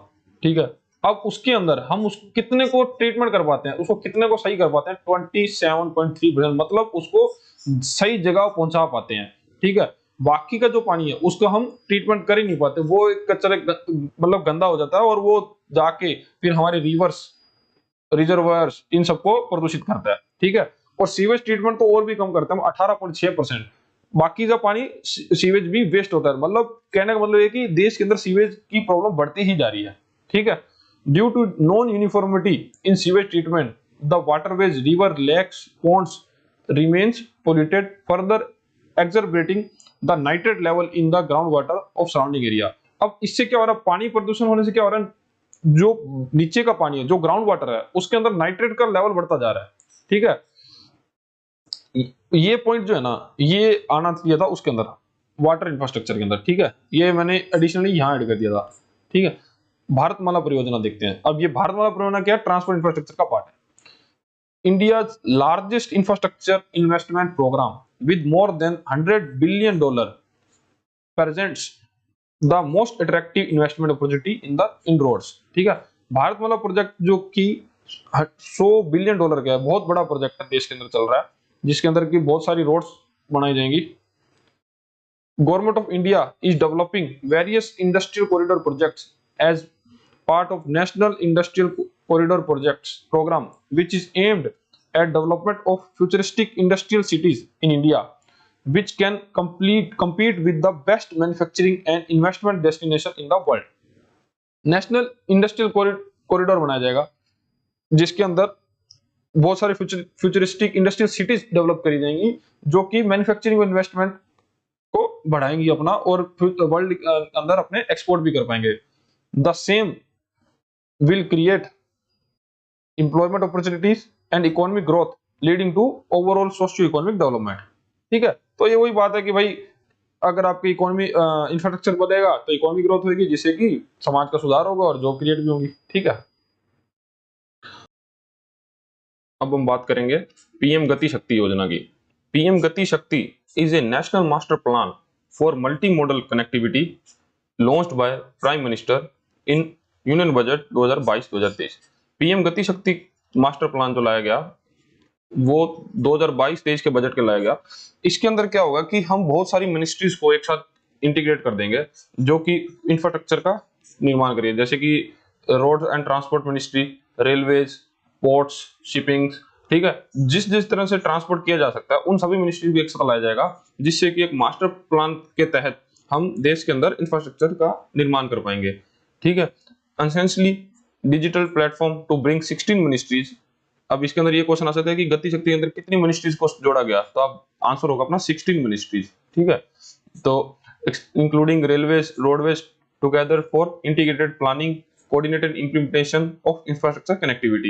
ठीक है। अब उसके अंदर हम उस कितने को ट्रीटमेंट कर पाते हैं, उसको कितने को सही कर पाते हैं, 27.3%, मतलब उसको सही जगह पहुंचा पाते हैं, ठीक है। बाकी का जो पानी है उसको हम ट्रीटमेंट कर ही नहीं पाते, वो एक कचरे मतलब गंदा हो जाता है और वो जाके फिर हमारे रिवर्स, रिजर्वायर्स, इन सबको प्रदूषित करता है, ठीक है। और सीवेज ट्रीटमेंट तो और भी कम करते हैं, 18.6%। बाकी का पानी सीवेज भी वेस्ट होता है, मतलब कहने का मतलब ये कि देश के अंदर सीवेज की प्रॉब्लम बढ़ती ही जा रही है, ठीक है। Due to non uniformity in sewage treatment, the waterways, river, lakes, ponds remains polluted, further exacerbating the nitrate level in the groundwater of surrounding area. अब इससे क्या हो रहा है, पानी प्रदूषण होने से क्या हो रहा है, जो नीचे का पानी है, जो ग्राउंड वाटर है, उसके अंदर नाइट्रेट का लेवल बढ़ता जा रहा है, ठीक है। ये पॉइंट जो है ना, ये आना चाहिए था उसके अंदर, वाटर इंफ्रास्ट्रक्चर के अंदर, ठीक है। ये मैंने एडिशनली यहाँ ऐड कर दिया था, ठीक है। भारतमाला परियोजना देखते हैं। अब ये भारतमाला परियोजना क्या है, ट्रांसपोर्ट इंफ्रास्ट्रक्चर का पार्ट है। India's largest infrastructure investment program with more than $100 billion presents the most attractive investment opportunity in roads, ठीक है। भारतमाला प्रोजेक्ट जो कि $100 बिलियन का है, बहुत बड़ा प्रोजेक्ट है, देश के अंदर चल रहा है, जिसके अंदर की बहुत सारी रोड्स बनाई जाएंगी। Government of India is developing various industrial corridor projects as part of National Industrial Corridor Projects program, which is aimed at development of futuristic industrial cities in India, which can compete with the best manufacturing and investment destination in the world. National Industrial Corridor बनाया जाएगा, जिसके अंदर बहुत सारे फ्यूचरिस्टिक इंडस्ट्रियल सिटीज डेवलप करी जाएंगी, जो कि मैन्युफैक्चरिंग और इन्वेस्टमेंट को बढ़ाएंगी अपना, और वर्ल्ड अंदर अपने एक्सपोर्ट भी कर पाएंगे। The same will create employment opportunities and economic growth leading to overall socio-economic development, ठीक है। तो ये वही बात है कि भाई अगर आपकी इकोनॉमी इंफ्रास्ट्रक्चर बढ़ेगा तो इकोनॉमिक ग्रोथ होगी, जिससे कि समाज का सुधार होगा और जॉब क्रिएट भी होगी, ठीक है। अब हम बात करेंगे पीएम गति शक्ति योजना की। पीएम गति शक्ति is a national master plan for multi model connectivity launched by prime minister in union budget 2022-2023। PM Gati शक्ति मास्टर प्लान जो लाया गया वो 2022-23 के बजट के लाया गया। इसके अंदर क्या होगा कि हम बहुत सारी मिनिस्ट्रीज को एक साथ इंटीग्रेट कर देंगे जो कि इंफ्रास्ट्रक्चर का निर्माण करेंगे, जैसे कि road and transport ministry, railways, ports, shipping, ठीक है। जिस जिस तरह से ट्रांसपोर्ट किया जा सकता है उन सभी मिनिस्ट्री को एक साथ लाया जाएगा, जिससे कि एक मास्टर प्लान के तहत हम देश के अंदर इंफ्रास्ट्रक्चर का निर्माण कर पाएंगे, ठीक है। Essentially digital platform to bring 16 ministries. अब इसके अंदर ये क्वेश्चन आ सकता है कि गति शक्ति के अंदर कितनी मिनिस्ट्रीज को जोड़ा गया, तो अब आंसर होगा अपना 16 मिनिस्ट्रीज, ठीक है। तो including railways, roadways together for integrated planning, coordinated implementation of infrastructure connectivity.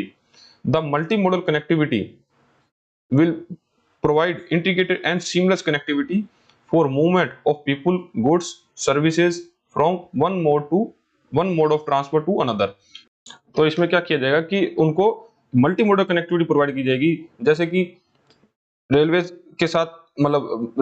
The multimodal connectivity will provide integrated and seamless connectivity for movement of people, goods, services from one mode of transport to another. तो इसमें क्या किया जाएगा कि उनको मल्टी मॉडल कनेक्टिविटी प्रोवाइड की जाएगी, जैसे कि रेलवे के साथ मतलब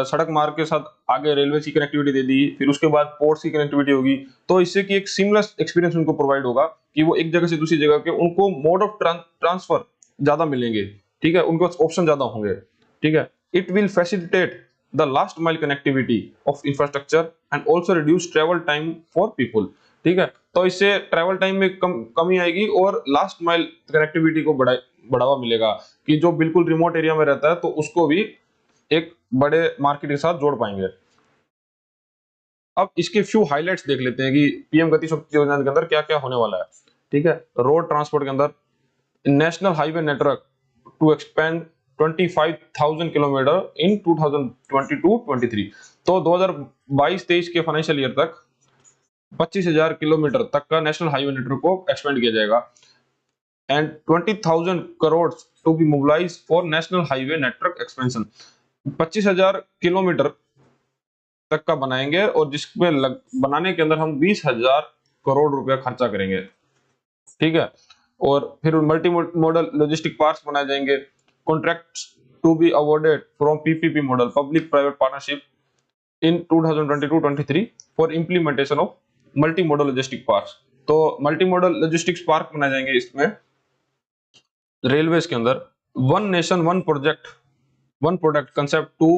सड़क मार्ग के साथ आगे रेलवे की कनेक्टिविटी दे दी, फिर उसके बाद पोर्ट्स की कनेक्टिविटी होगी, तो इससे कि एक सीमलेस एक्सपीरियंस उनको प्रोवाइड होगा कि वो एक जगह से दूसरी जगह के उनको मोड ऑफ ट्रांसफर ज्यादा मिलेंगे, ठीक है, उनको ऑप्शन ज्यादा होंगे, ठीक है। It will facilitate the last mile connectivity of infrastructure and also reduce travel time for people, ठीक है। तो इससे ट्रेवल टाइम में कमी आएगी और लास्ट माइल कनेक्टिविटी को बढ़ावा मिलेगा कि जो बिल्कुल रिमोट एरिया में रहता है तो उसको भी एक बड़े मार्केट के साथ जोड़ पाएंगे। अब इसके फ्यू हाइलाइट्स देख लेते हैं कि पीएम गति शक्ति योजना के अंदर क्या क्या होने वाला है, ठीक है। रोड ट्रांसपोर्ट के अंदर national highway network to expand 25,000 kilometre in 2022-23। तो 2022-23 के फाइनेंशियल ईयर तक 25,000 किलोमीटर तक का नेशनल हाईवे नेटवर्क को एक्सपेंड किया जाएगा and 20,000 crore to be mobilise for national highway network expansion. 25,000 kilometre तक का बनाएंगे और जिसमें बनाने के अंदर हम 20,000 करोड़ रुपया खर्चा करेंगे, ठीक है। और फिर मल्टी मॉडल लॉजिस्टिक पार्क्स बनाए जाएंगे, contracts to be awarded from PPP model, public private partnership, in 2022-23 for implementation of multi model logistic parks. तो मल्टी मॉडल लॉजिस्टिक्स पार्क बनाए जाएंगे इसमें रेलवेज के अंदर। One nation one product concept to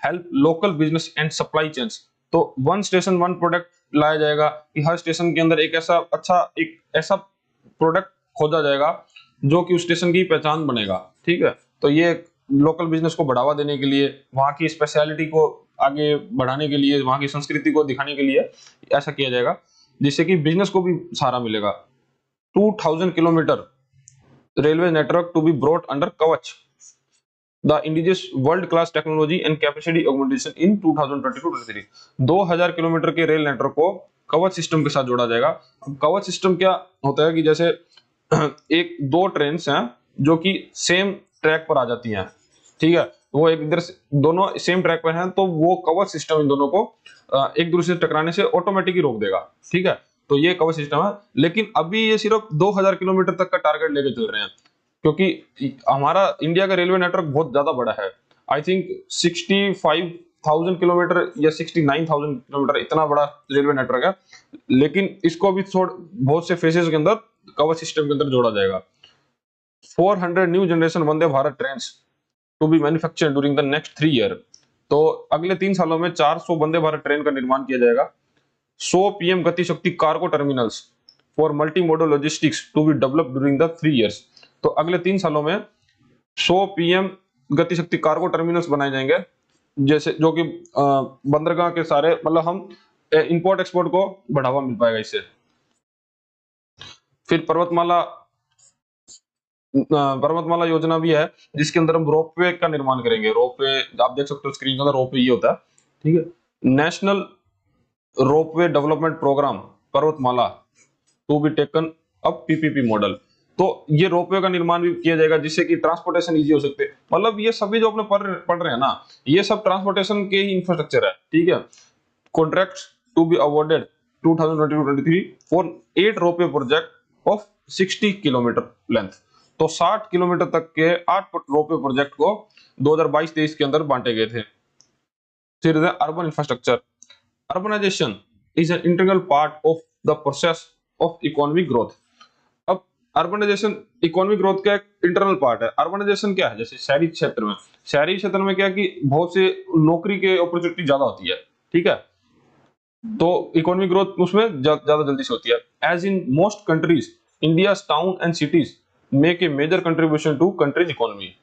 help local business and supply chains. तो वन स्टेशन वन प्रोडक्ट लाया जाएगा कि हर स्टेशन के अंदर एक ऐसा प्रोडक्ट खोजा जाएगा जो कि उस स्टेशन की पहचान बनेगा, ठीक है। तो ये लोकल बिजनेस को बढ़ावा देने के लिए, वहां की स्पेशलिटी को आगे बढ़ाने के लिए, वहां की संस्कृति को दिखाने के लिए ऐसा किया जाएगा, जिससे कि बिजनेस को भी सहारा मिलेगा। 2,000 kilometre railway network to be brought under Kavach, the indigenous world class technology and capacity augmentation in 2022-23। 2,000 kilometre के रेल नेटवर्क को कवच सिस्टम के साथ जोड़ा जाएगा। अब कवच सिस्टम क्या होता है कि जैसे एक दो ट्रेन हैं जो कि सेम ट्रैक पर आ जाती हैं, ठीक है, वो एक इधर से दोनों सेम ट्रैक पर हैं, तो वो कवच सिस्टम इन दोनों को एक दूसरे से टकराने से ऑटोमेटिक ही रोक देगा, ठीक है। तो ये कवच सिस्टम है, लेकिन अभी ये सिर्फ 2,000 किलोमीटर तक का टारगेट लेके चल रहे हैं, क्योंकि हमारा इंडिया का रेलवे नेटवर्क बहुत ज्यादा बड़ा है। आई थिंक 65,000 किलोमीटर या 69,000 किलोमीटर इतना बड़ा रेलवे नेटवर्क है, लेकिन इसको भी बहुत से फेजेस के अंदर कवच सिस्टम के अंदर जोड़ा जाएगा। 400 new generation Vande Bharat train to be manufactured during the next 3 year. तो अगले 3 सालों में 400 वंदे भारत ट्रेन का निर्माण किया जाएगा। 100 PM Gati Shakti cargo terminals for multi model logistics to be develop during the 3 years. तो अगले 3 सालों में 100 PM Gati Shakti cargo terminals बनाए जाएंगे, जैसे जो कि बंदरगाह के सारे, मतलब हम इंपोर्ट एक्सपोर्ट को बढ़ावा मिल पाएगा इससे। फिर पर्वतमाला योजना भी है, जिसके अंदर हम रोपवे का निर्माण करेंगे। रोपवे आप देख सकते हो स्क्रीन के अंदर, रोपवे ये होता है, ठीक है। National ropeway development programme Parvatmala to be taken up PPP model. तो ये रोपवे का निर्माण भी किया जाएगा, जिससे कि ट्रांसपोर्टेशन इजी हो सकते हैं। मतलब ये सभी जो अपने पढ़ रहे हैं ना, ये सब ट्रांसपोर्टेशन के ही इंफ्रास्ट्रक्चर है, ठीक है। Contracts to be awarded 2022-23 for 8 ropeway project of 60 kilometre length. तो 60 किलोमीटर तक के 8 रोपवे प्रोजेक्ट को 2022-23 के अंदर बांटे गए थे। फिर urban infrastructure. Urbanisation is an integral part of the process of economic growth. अब अर्बनाइजेशन इकोनॉमिक ग्रोथ का एक इंटरनल पार्ट है। अर्बनाइजेशन क्या है, जैसे शहरी क्षेत्र में क्या है कि बहुत से नौकरी के अपॉर्चुनिटी ज्यादा होती है, ठीक है, तो इकोनॉमिक ग्रोथ उसमें ज्यादा जल्दी से होती है। As in most countries, India town and cities make a major contribution to country's economy.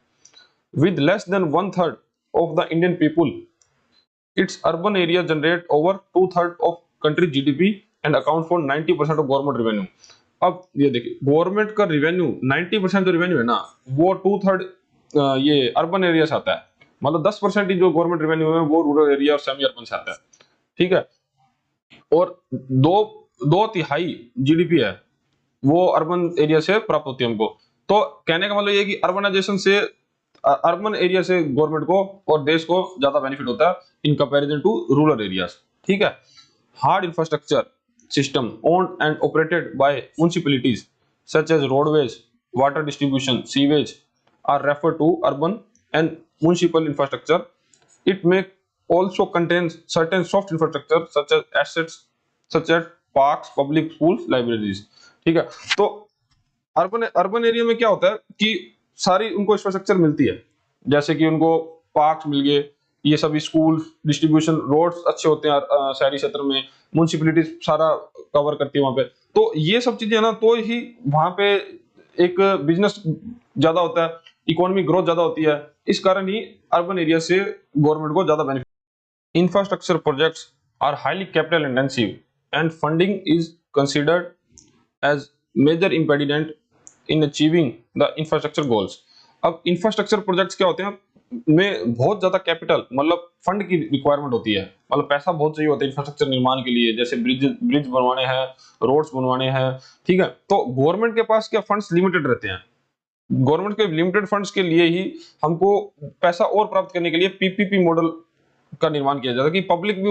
With less than one third of the Indian people, its urban area generate over two-thirds of country GDP and account for 90% of government revenue। अब ये देखिए, गवर्नमेंट का रिवेन्यू 90% जो रिवेन्यू है ना, वो टू थर्ड ये अर्बन एरिया से आता है। मतलब 10% ही जो गवर्नमेंट रिवेन्यू है वो रूरल एरिया और सेमी अर्बन से आता है, ठीक है। और दो दो तिहाई जीडीपी है वो अर्बन एरिया से प्राप्त होती है हमको। तो कहने का मतलब ये कि अर्बनाइजेशन से अर्बन एरिया से गवर्नमेंट को और देश को ज्यादा बेनिफिट होता है in comparison to rural areas, ठीक है। Hard infrastructure system owned and operated by municipalities such as roadways, water distribution, sewage are refer to urban and municipal infrastructure. It may also contains certain soft infrastructure such as assets such as parks, public schools, libraries, ठीक है। तो अर्बन एरिया में क्या होता है कि सारी उनको इंफ्रास्ट्रक्चर मिलती है, जैसे कि उनको पार्क्स मिल गए, ये सभी स्कूल, डिस्ट्रीब्यूशन, रोड्स अच्छे होते हैं शहरी क्षेत्र में, म्युनिसिपैलिटी सारा कवर करती है वहां पे। तो ये सब चीजें है ना, तो ही वहां पे एक बिजनेस ज्यादा होता है, इकोनॉमिक ग्रोथ ज्यादा होती है। इस कारण ही अर्बन एरिया से गवर्नमेंट को ज्यादा benefit. Infrastructure projects are highly capital intensive and funding is considered as major impediment in achieving the infrastructure goals। अब इंफ्रास्ट्रक्चर प्रोजेक्ट्स क्या होते हैं, में बहुत ज्यादा कैपिटल मतलब फंड की रिक्वायरमेंट होती है, मतलब पैसा बहुत चाहिए होता है इंफ्रास्ट्रक्चर निर्माण के लिए, जैसे ब्रिज बनवाने हैं, रोड्स बनवाने हैं, ठीक है। तो गवर्नमेंट के पास क्या फंड्स लिमिटेड रहते हैं, गवर्नमेंट के लिमिटेड फंड्स के लिए ही हमको पैसा और प्राप्त करने के लिए पीपीपी मॉडल का निर्माण किया जाता है कि पब्लिक भी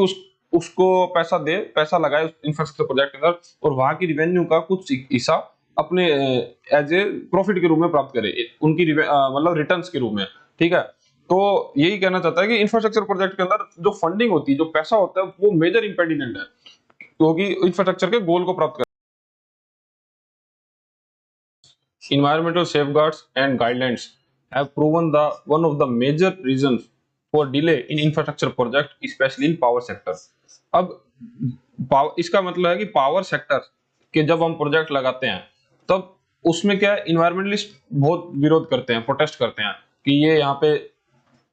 उसको पैसा दे, पैसा लगाए उस इंफ्रास्ट्रक्चर प्रोजेक्ट के अंदर और वहां की रिवेन्यू का कुछ हिस्सा अपने एज ए प्रॉफिट के रूप में प्राप्त करे, उनकी मतलब रिटर्न्स के रूप में, ठीक है। तो यही कहना चाहता है कि इंफ्रास्ट्रक्चर प्रोजेक्ट के अंदर जो फंडिंग होती है, जो पैसा होता है, वो मेजर इंपेडिमेंट है क्योंकि इंफ्रास्ट्रक्चर के गोल को प्राप्त कर। Environmental safeguards and guidelines have proven the one of the major reasons for delay in infrastructure project, especially in power sector। अब इसका मतलब है कि पावर सेक्टर के जब हम प्रोजेक्ट लगाते हैं तब उसमें क्या है, इन्वायरमेंटलिस्ट बहुत विरोध करते हैं, प्रोटेस्ट करते हैं कि ये यहाँ पे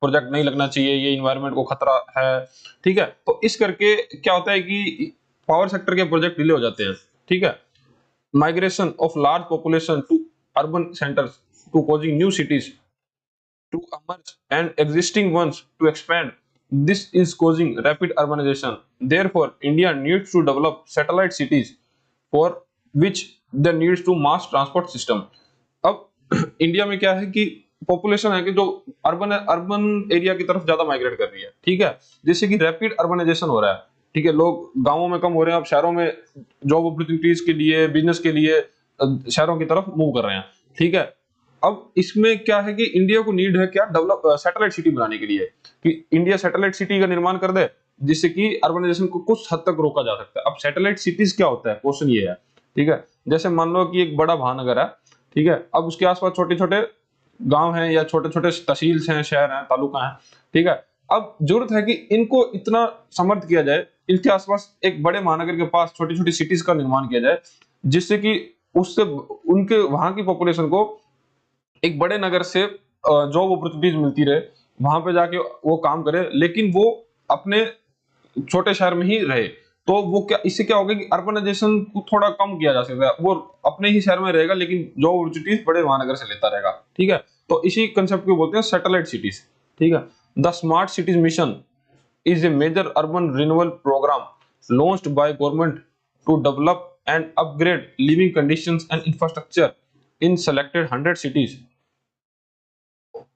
प्रोजेक्ट नहीं लगना चाहिए, ये इन्वायरमेंट को खतरा है, ठीक है। तो इस करके क्या होता है कि पावर सेक्टर के प्रोजेक्ट डिले हो जाते हैं, ठीक है। Migration of large population to urban centers to causing new cities to emerge and existing ones to expand. This is causing rapid urbanization. Therefore, India needs to develop satellite cities for which there needs to mass transport system। अब इंडिया में क्या है कि पॉपुलेशन है कि जो अर्बन एरिया की तरफ ज्यादा माइग्रेट कर रही है, ठीक है, जैसे कि रैपिड अर्बनाइजेशन हो रहा है, ठीक है। लोग गांवों में कम हो रहे हैं, अब शहरों में जॉब अपॉर्चुनिटीज के लिए, बिजनेस के लिए शहरों की तरफ मूव कर रहे हैं, ठीक है। अब इसमें क्या है कि इंडिया को नीड है क्या, डेवलप सैटेलाइट सिटी बनाने के लिए, कि इंडिया सैटेलाइट सिटी का निर्माण कर दे जिससे कि अर्बनाइजेशन को कुछ हद तक रोका जा सकता है। अब सैटेलाइट सिटीज क्या होता है, क्वेश्चन ये है, ठीक है। जैसे मान लो कि एक बड़ा महानगर है, ठीक है, अब उसके आसपास छोटे छोटे गांव हैं या छोटे छोटे तहसील हैं, शहर हैं, तालुका हैं, ठीक है। अब जरूरत है कि इनको इतना समर्थ किया जाए, इनके आसपास एक बड़े महानगर के पास छोटी छोटी सिटीज का निर्माण किया जाए जिससे कि उससे उनके वहां की पॉपुलेशन को एक बड़े नगर से जॉब अपॉर्चुनिटीज मिलती रहे, वहां पे जाके वो काम करे, लेकिन वो अपने छोटे शहर में ही रहे। तो वो क्या, इससे क्या होगा कि अर्बनाइजेशन को थोड़ा कम किया जा सकता है, वो अपने ही शहर में रहेगा लेकिन जॉब अपॉर्चुनिटीज बड़े महानगर से लेता रहेगा, ठीक है। तो इसी कंसेप्ट को बोलते हैं सैटेलाइट सिटीज, ठीक है। The smart cities mission is a major urban renewal program launched by government to develop and upgrade living conditions and infrastructure in selected 100 cities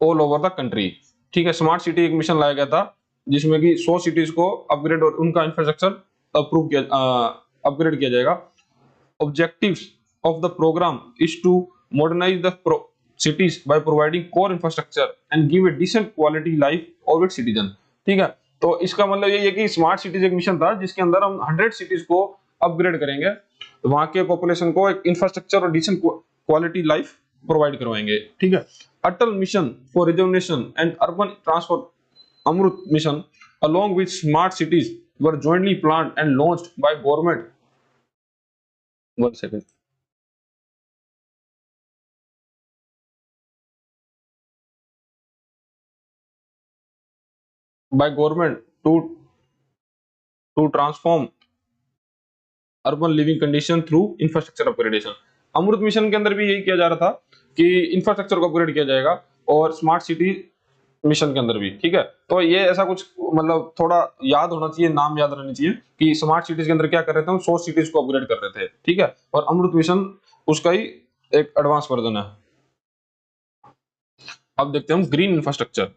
all over the country। ठीक है, स्मार्ट सिटी एक मिशन लाया गया था जिसमें कि 100 सिटीज को अपग्रेड और उनका इंफ्रास्ट्रक्चर अपग्रेड किया जाएगा। Objectives of the program is to modernize the cities by providing core infrastructure and give a decent quality life of its citizen। ठीक है, तो इसका मतलब ये है कि स्मार्ट सिटीज एक मिशन था जिसके अंदर हम 100 सिटीज को अपग्रेड करेंगे, वहां के पॉपुलेशन को एक इंफ्रास्ट्रक्चर और डिसेंट क्वालिटी लाइफ प्रोवाइड करवाएंगे, ठीक है। Atal mission for rejuvenation and urban transfer, Amrut mission along with smart cities were jointly planned and launched by government. One second. By government to transform urban living condition through infrastructure upgradation. Amrut mission के अंदर भी यही किया जा रहा था कि इंफ्रास्ट्रक्चर को अपग्रेड किया जाएगा, और स्मार्ट सिटी मिशन के अंदर भी, ठीक है। तो ये ऐसा कुछ मतलब थोड़ा याद होना चाहिए, नाम याद रहना चाहिए कि स्मार्ट सिटीज के अंदर क्या कर रहे थे हम, 100 सिटीज को अपग्रेड कर रहे थे, ठीक है। और अमृत मिशन उसका ही एक एडवांस वर्जन है। अब देखते हैं हम green infrastructure.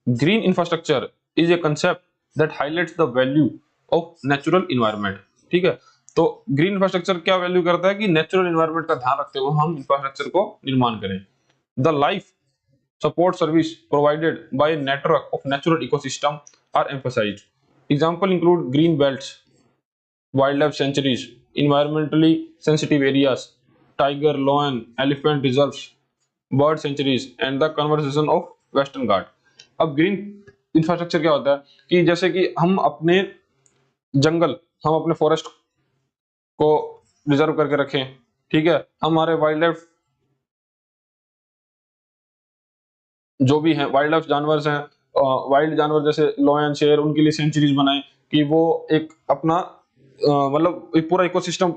Green infrastructure is a concept that highlights the value of natural environment, ठीक है। तो ग्रीन इंफ्रास्ट्रक्चर क्या वैल्यू करता है कि नेचुरल इन्वायरमेंट का ध्यान रखते हुए हम इंफ्रास्ट्रक्चर को निर्माण करें। The life support service provided by a network of natural ecosystem are emphasized. Example include green belts, wildlife sanctuaries, environmentally sensitive areas, tiger, lion, elephant reserves, bird sanctuaries, and the conservation of Western Ghat. अब ग्रीन इंफ्रास्ट्रक्चर क्या होता है कि जैसे कि हम अपने जंगल, हम अपने फॉरेस्ट को रिजर्व करके रखें, ठीक है। हमारे वाइल्ड लाइफ जो भी है, वाइल्ड लाइफ जानवर हैं, वाइल्ड जानवर जैसे लॉयन, शेर, उनके लिए सेंचुरीज बनाए कि वो एक अपना मतलब एक पूरा इकोसिस्टम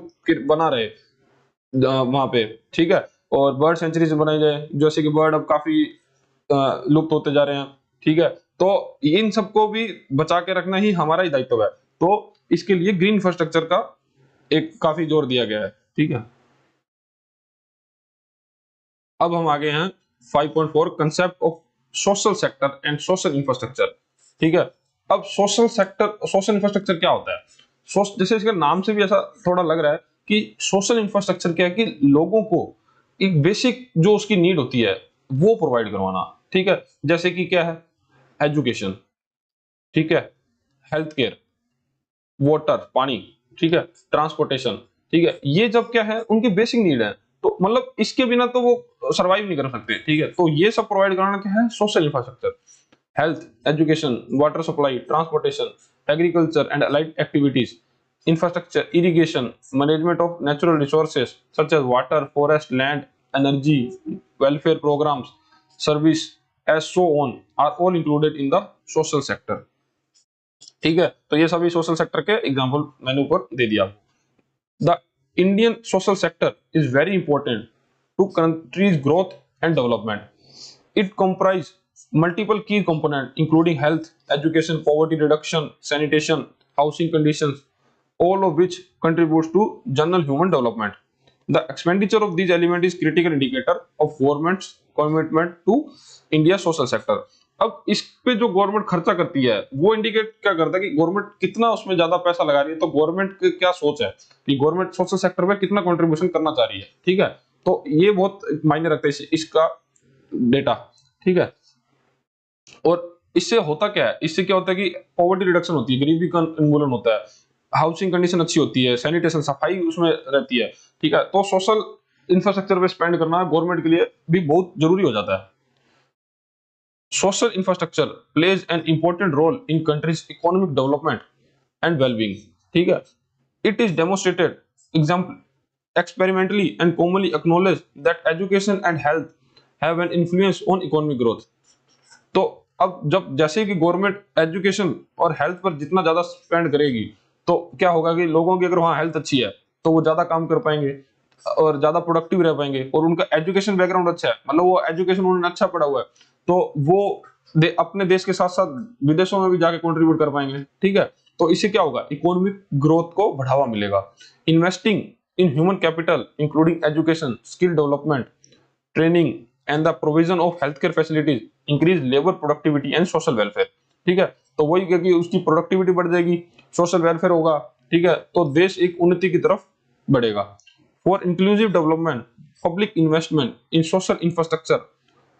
बना रहे वहां पे, ठीक है। और बर्ड सेंचुरीज बनाई जाए, जैसे कि बर्ड अब काफी लुप्त होते जा रहे हैं, ठीक है। तो इन सबको भी बचा के रखना ही हमारा ही दायित्व है। तो इसके लिए ग्रीन इंफ्रास्ट्रक्चर का एक काफी जोर दिया गया है, ठीक है। अब हम आगे हैं 5.4 concept of social sector and social infrastructure, ठीक है। अब सोशल सेक्टर, सोशल इंफ्रास्ट्रक्चर क्या होता है? जैसे इसके नाम से भी ऐसा थोड़ा लग रहा है कि सोशल इंफ्रास्ट्रक्चर क्या है कि लोगों को एक बेसिक जो उसकी नीड होती है वो प्रोवाइड करवाना, ठीक है। जैसे कि क्या है, एजुकेशन, ठीक है, हेल्थ केयर, वाटर, पानी, ठीक है, ट्रांसपोर्टेशन, ठीक है। ये जब क्या है उनकी बेसिक नीड है, तो मतलब इसके बिना तो वो सरवाइव नहीं कर सकते, ठीक है। तो ये सब प्रोवाइड कराना क्या है, social infrastructure. Health, education, water supply, transportation, agriculture and allied activities, infrastructure, irrigation, management of natural resources such as water, forest, land, energy, welfare programs, service, as so on, are all included in the social sector, ठीक है। तो ये सभी सोशल सेक्टर के एग्जांपल मैंने ऊपर दे दिया। The Indian social sector is very important to country's growth and development. It comprise multiple key components including health, education, poverty reduction, sanitation, housing conditions, all of which contributes to general human development. The expenditure of these elements is critical indicator of government's commitment to India social sector. अब इस पे जो गवर्नमेंट खर्चा करती है वो इंडिकेट क्या करता है कि गवर्नमेंट कितना उसमें ज्यादा पैसा लगा रही है, तो गवर्नमेंट की क्या सोच है कि गवर्नमेंट सोशल सेक्टर में कितना कंट्रीब्यूशन करना चाह रही है, ठीक है। तो ये बहुत मायने रखता है इसका डेटा, ठीक है। और इससे होता क्या है, इससे क्या होता है कि पॉवर्टी रिडक्शन होती है, गरीबी का उन्मूलन होता है, हाउसिंग कंडीशन अच्छी होती है, सैनिटेशन, सफाई उसमें रहती है, ठीक है। तो सोशल इंफ्रास्ट्रक्चर पे स्पेंड करना गवर्नमेंट के लिए भी बहुत जरूरी हो जाता है। Social infrastructure plays an important role in country's economic development and wellbeing, ठीक है। It is demonstrated example experimentally and commonly acknowledge that education and health have an influence on economic growth. तो अब जब जैसे कि गवर्नमेंट एजुकेशन और हेल्थ पर जितना ज्यादा स्पेंड करेगी तो क्या होगा कि लोगों की अगर वहां हेल्थ अच्छी है तो वो ज्यादा काम कर पाएंगे और ज्यादा प्रोडक्टिव रह पाएंगे, और उनका एजुकेशन बैकग्राउंड अच्छा है, मतलब वो एजुकेशन उन्होंने अच्छा पढ़ा हुआ है, तो वो अपने देश के साथ साथ विदेशों में भी जाके कंट्रीब्यूट कर पाएंगे, ठीक है। तो इससे क्या होगा, इकोनॉमिक ग्रोथ को बढ़ावा मिलेगा। Investing in human capital including education, skill development, training and the provision of health care facilities increase labour productivity and social welfare, ठीक है। तो वही कि उसकी प्रोडक्टिविटी बढ़ जाएगी, सोशल वेलफेयर होगा, ठीक है, तो देश एक उन्नति की तरफ बढ़ेगा। For inclusive development, public investment in social infrastructure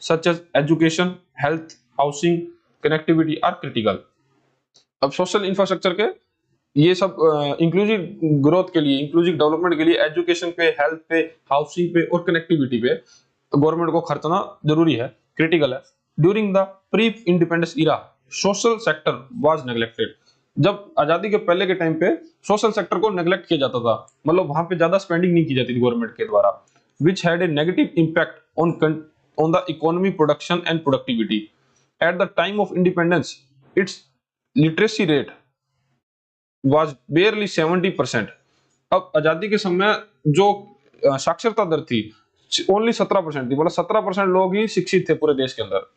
such as education, health, housing, connectivity are critical. अब सोशल इंफ्रास्ट्रक्चर के ये सब इंक्लूसिव ग्रोथ के लिए, इंक्लूसिव डेवलपमेंट के लिए एजुकेशन पे, हेल्थ पे, हाउसिंग पे और कनेक्टिविटी पे गवर्नमेंट को खर्चना जरूरी है, क्रिटिकल है। During the pre independence era social sector was neglected. जब आजादी के पहले के टाइम पे सोशल सेक्टर को नेग्लेक्ट किया जाता था, मतलब वहां पे ज्यादा स्पेंडिंग नहीं की जाती थी गवर्नमेंट के द्वारा, which had a negative impact on the economy, production and productivity. At the time of independence it's literacy rate was बेयरली 70%। अब आजादी के समय जो साक्षरता दर थी ओनली 17% थी, मतलब 17% लोग ही शिक्षित थे पूरे देश के अंदर।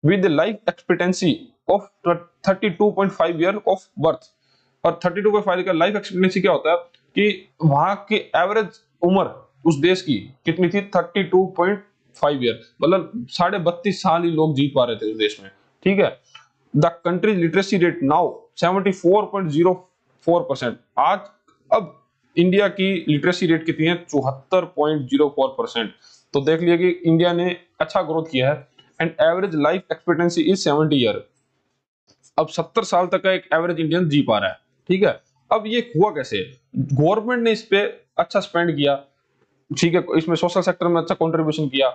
With life expectancy of 32.5 year of birth, और 32.5 का लाइफ एक्सपेक्टेंसी क्या होता है कि वहां की एवरेज उम्र उस देश की कितनी थी, 32.5 ईयर, मतलब 32.5 साल ही लोग जी पा रहे थे उस देश में, ठीक है। The country literacy rate now 74.04%। आज अब इंडिया की लिटरेसी रेट कितनी है, 74.04%। तो देख लिया कि इंडिया ने अच्छा ग्रोथ किया है। And average life expectancy is 70 year. अब 70 साल तक का एक एवरेज इंडियन जी पा रहा है, ठीक है। अब ये हुआ कैसे, गवर्नमेंट ने इस पे अच्छा स्पेंड किया, ठीक है, इसमें सोशल सेक्टर में अच्छा कंट्रीब्यूशन किया,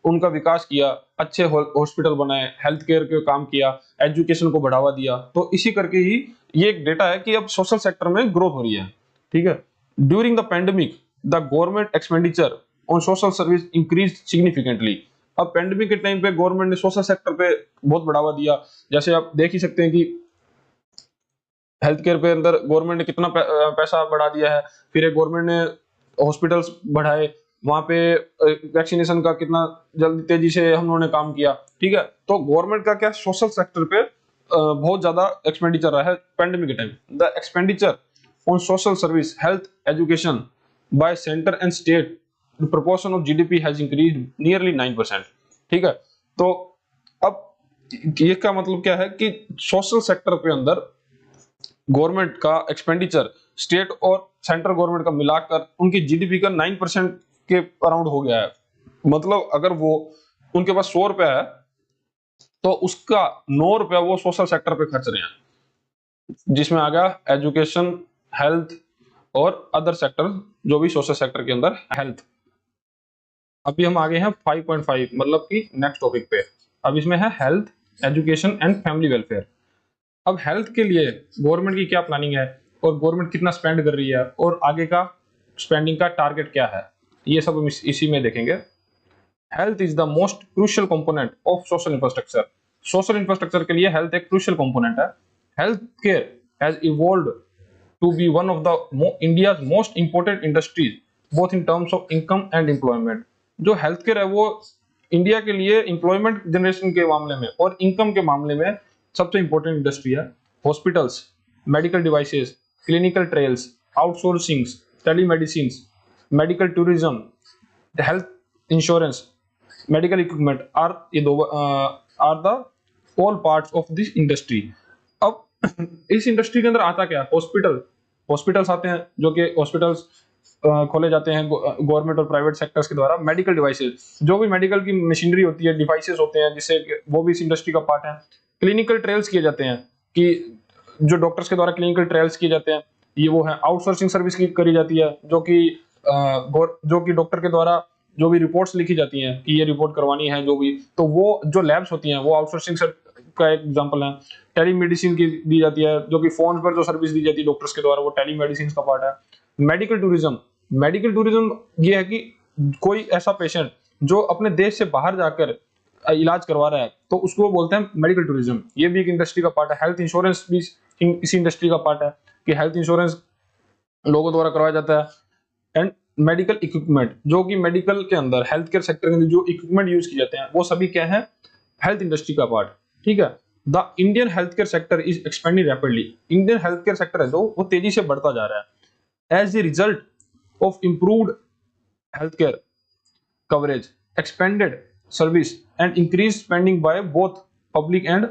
उनका विकास किया, अच्छे हॉस्पिटल बनाए, हेल्थ केयर के काम किया, एजुकेशन को बढ़ावा दिया। तो इसी करके ही ये एक डेटा है कि अब सोशल सेक्टर में ग्रोथ हो रही है, ठीक है। During the pandemic the government expenditure on social service increase significantly. अब पेंडेमिक के टाइम पे गवर्नमेंट ने सोशल सेक्टर पे बहुत बढ़ावा दिया। जैसे आप देख ही सकते हैं कि हेल्थ केयर पे अंदर गवर्नमेंट ने कितना पैसा बढ़ा दिया है। फिर एक गवर्नमेंट ने हॉस्पिटल्स बढ़ाए, वहां पे वैक्सीनेशन का कितना जल्दी तेजी से हम लोगों ने काम किया, ठीक है। तो गवर्नमेंट का क्या सोशल सेक्टर पे बहुत ज्यादा एक्सपेंडिचर रहा है पेंडेमिक के time. The expenditure on social service, health, education by centre and state proportion of GDP has increased nearly 9%, ठीक है। तो अब ये का मतलब क्या है कि सोशल सेक्टर पे अंदर गवर्नमेंट का एक्सपेंडिचर स्टेट और सेंट्रल गवर्नमेंट का मिलाकर उनकी जीडीपी का 9% के अराउंड हो गया है। मतलब अगर वो उनके पास 100 रुपया है तो उसका 9 रुपया वो सोशल सेक्टर पे खर्च रहे हैं, जिसमें आ गया एजुकेशन, हेल्थ और अदर सेक्टर जो भी सोशल सेक्टर के अंदर हेल्थ। अभी हम आगे हैं 5.5 मतलब कि नेक्स्ट टॉपिक पे। अब इसमें है health, education and family welfare. अब हेल्थ के लिए गवर्नमेंट की क्या प्लानिंग है और गवर्नमेंट कितना स्पेंड कर रही है और आगे का स्पेंडिंग का टारगेट क्या है, ये सब हम इसी में देखेंगे। Health is the most crucial component of social infrastructure. Social infrastructure के लिए हेल्थ एक क्रूशियल कंपोनेंट है। Health care has evolved to be one of the India's most important industries both in terms of income and employment. जो हेल्थ केयर है वो इंडिया के लिए एम्प्लॉयमेंट जनरेशन के मामले में और इनकम के मामले में सबसे इंपॉर्टेंट इंडस्ट्री है। Hospitals, medical devices, clinical trials, outsourcing, telemedicine, medical tourism, health insurance, medical equipment are the all parts of this industry. अब इस इंडस्ट्री के अंदर आता क्या, हॉस्पिटल्स आते हैं, जो कि हॉस्पिटल्स खोले जाते हैं गवर्नमेंट और प्राइवेट सेक्टर्स के द्वारा। मेडिकल डिवाइसेस, जो भी मेडिकल की मशीनरी होती है, डिवाइसेस होते हैं, जिससे वो भी इस इंडस्ट्री का पार्ट है। क्लिनिकल ट्रायल्स किए जाते हैं कि जो डॉक्टर्स के द्वारा क्लिनिकल ट्रायल्स किए जाते हैं, ये वो है। आउटसोर्सिंग सर्विस की करी जाती है, जो कि डॉक्टर के द्वारा जो भी रिपोर्ट्स लिखी जाती हैं कि ये रिपोर्ट करवानी है, जो भी, तो वो जो लैब्स होती हैं वो आउटसोर्सिंग का एक एग्जांपल है। टेलीमेडिसिन की दी जाती है, जो कि फोन पर जो सर्विस दी जाती है डॉक्टर्स के द्वारा, वो टेलीमेडिसिन का पार्ट है। मेडिकल टूरिज्म ये है कि कोई ऐसा पेशेंट जो अपने देश से बाहर जाकर इलाज करवा रहा है तो उसको बोलते हैं मेडिकल टूरिज्म, ये भी एक इंडस्ट्री का पार्ट है। हेल्थ इंश्योरेंस भी इसी इंडस्ट्री का पार्ट है कि हेल्थ इंश्योरेंस लोगों द्वारा करवाया जाता है। एंड मेडिकल इक्विपमेंट, जो कि मेडिकल के अंदर, हेल्थ केयर सेक्टर के अंदर जो इक्विपमेंट यूज किए जाते हैं वो सभी क्या है, हेल्थ इंडस्ट्री का पार्ट, ठीक है। The Indian health care sector is expanding rapidly. Indian health care sector है जो वो तेजी से बढ़ता जा रहा है। As a result of improved healthcare coverage, expanded service and increased spending by both public and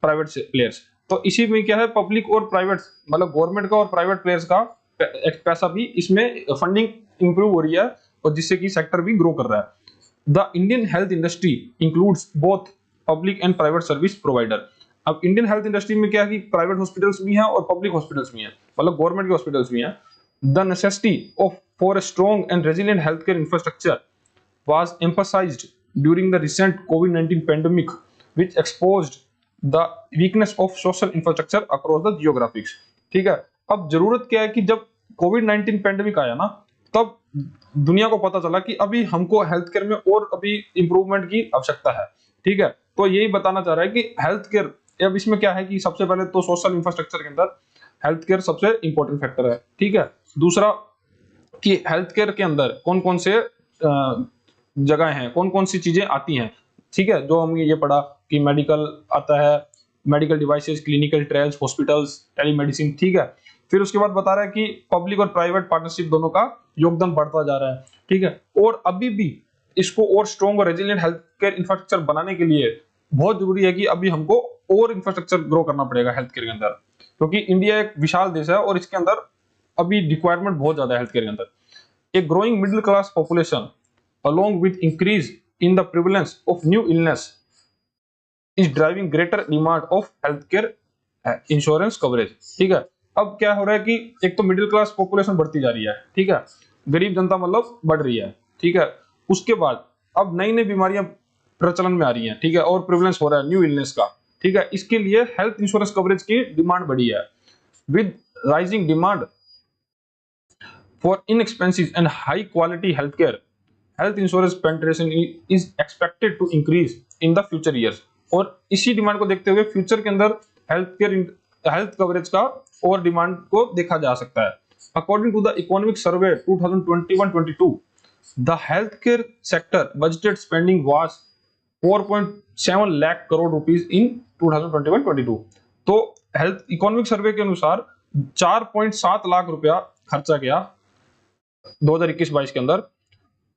private players। तो इसी में क्या है, पब्लिक और प्राइवेट, मतलब गवर्नमेंट का और प्राइवेट प्लेयर्स का पैसा भी इसमें फंडिंग इंप्रूव हो रही है और जिससे कि सेक्टर भी ग्रो कर रहा है। The Indian health industry includes both public and private service provider. अब इंडियन हेल्थ इंडस्ट्री में क्या है कि प्राइवेट हॉस्पिटल्स भी हैं और पब्लिक हॉस्पिटल्स भी हैं, मतलब गवर्नमेंट के हॉस्पिटल्स भी हैं। The necessity of for a strong and resilient health care infrastructure was emphasized during the recent COVID-19 pandemic, which exposed the weakness of social infrastructure across the geographics। ठीक है, अब जरूरत क्या है कि जब कोविड-19 पैंडेमिक आया ना, तब दुनिया को पता चला कि अभी हमको हेल्थ केयर में और अभी इंप्रूवमेंट की आवश्यकता है। ठीक है, तो यही बताना चाह रहा है कि हेल्थ केयर, अब इसमें क्या है कि सबसे पहले तो सोशल इंफ्रास्ट्रक्चर के अंदर हेल्थ केयर सबसे इंपॉर्टेंट फैक्टर है। ठीक है, दूसरा कि हेल्थ केयर के अंदर कौन कौन से जगह हैं, कौन कौन सी चीजें आती हैं। ठीक है, जो हमने ये पढ़ा कि मेडिकल आता है, medical devices, clinical trials, hospitals, telemedicine. ठीक है, फिर उसके बाद बता रहा है कि पब्लिक और प्राइवेट पार्टनरशिप दोनों का योगदान बढ़ता जा रहा है। ठीक है, और अभी भी इसको और स्ट्रॉन्ग और रेजिलिएंट हेल्थ केयर इंफ्रास्ट्रक्चर बनाने के लिए बहुत जरूरी है कि अभी हमको और इंफ्रास्ट्रक्चर ग्रो करना पड़ेगा हेल्थ केयर के अंदर, क्योंकि इंडिया एक विशाल देश है और इसके अंदर अभी रिक्वायरमेंट बहुत ज्यादा है हेल्थ केयर के अंदर। एक growing middle class population along with increase in the prevalence of new illness is driving greater demand of healthcare insurance coverage। ठीक है, अब क्या हो रहा है कि एक तो मिडिल क्लास पॉपुलेशन बढ़ती जा रही है। ठीक है, गरीब जनता मतलब बढ़ रही है। ठीक है, उसके बाद अब नई नई बीमारियां प्रचलन में आ रही हैं। ठीक है, और प्रिवलेंस हो रहा है न्यू इलनेस का। ठीक है, इसके लिए हेल्थ इंश्योरेंस कवरेज की डिमांड बढ़ी है। With rising demand for inexpensive and high quality health care, health insurance penetration is expected to increase in the future years. और इसी डिमांड को देखते हुए फ्यूचर के अंदर हेल्थ कवरेज का और डिमांड को देखा जा सकता है। According to the economic survey 2021-22, the health care sector budgeted spending was 4.7 lakh crore rupees in 2021-22। तो हेल्थ इकोनॉमिक सर्वे के अनुसार 4.7 लाख रुपया खर्चा किया 2021-22 के अंदर,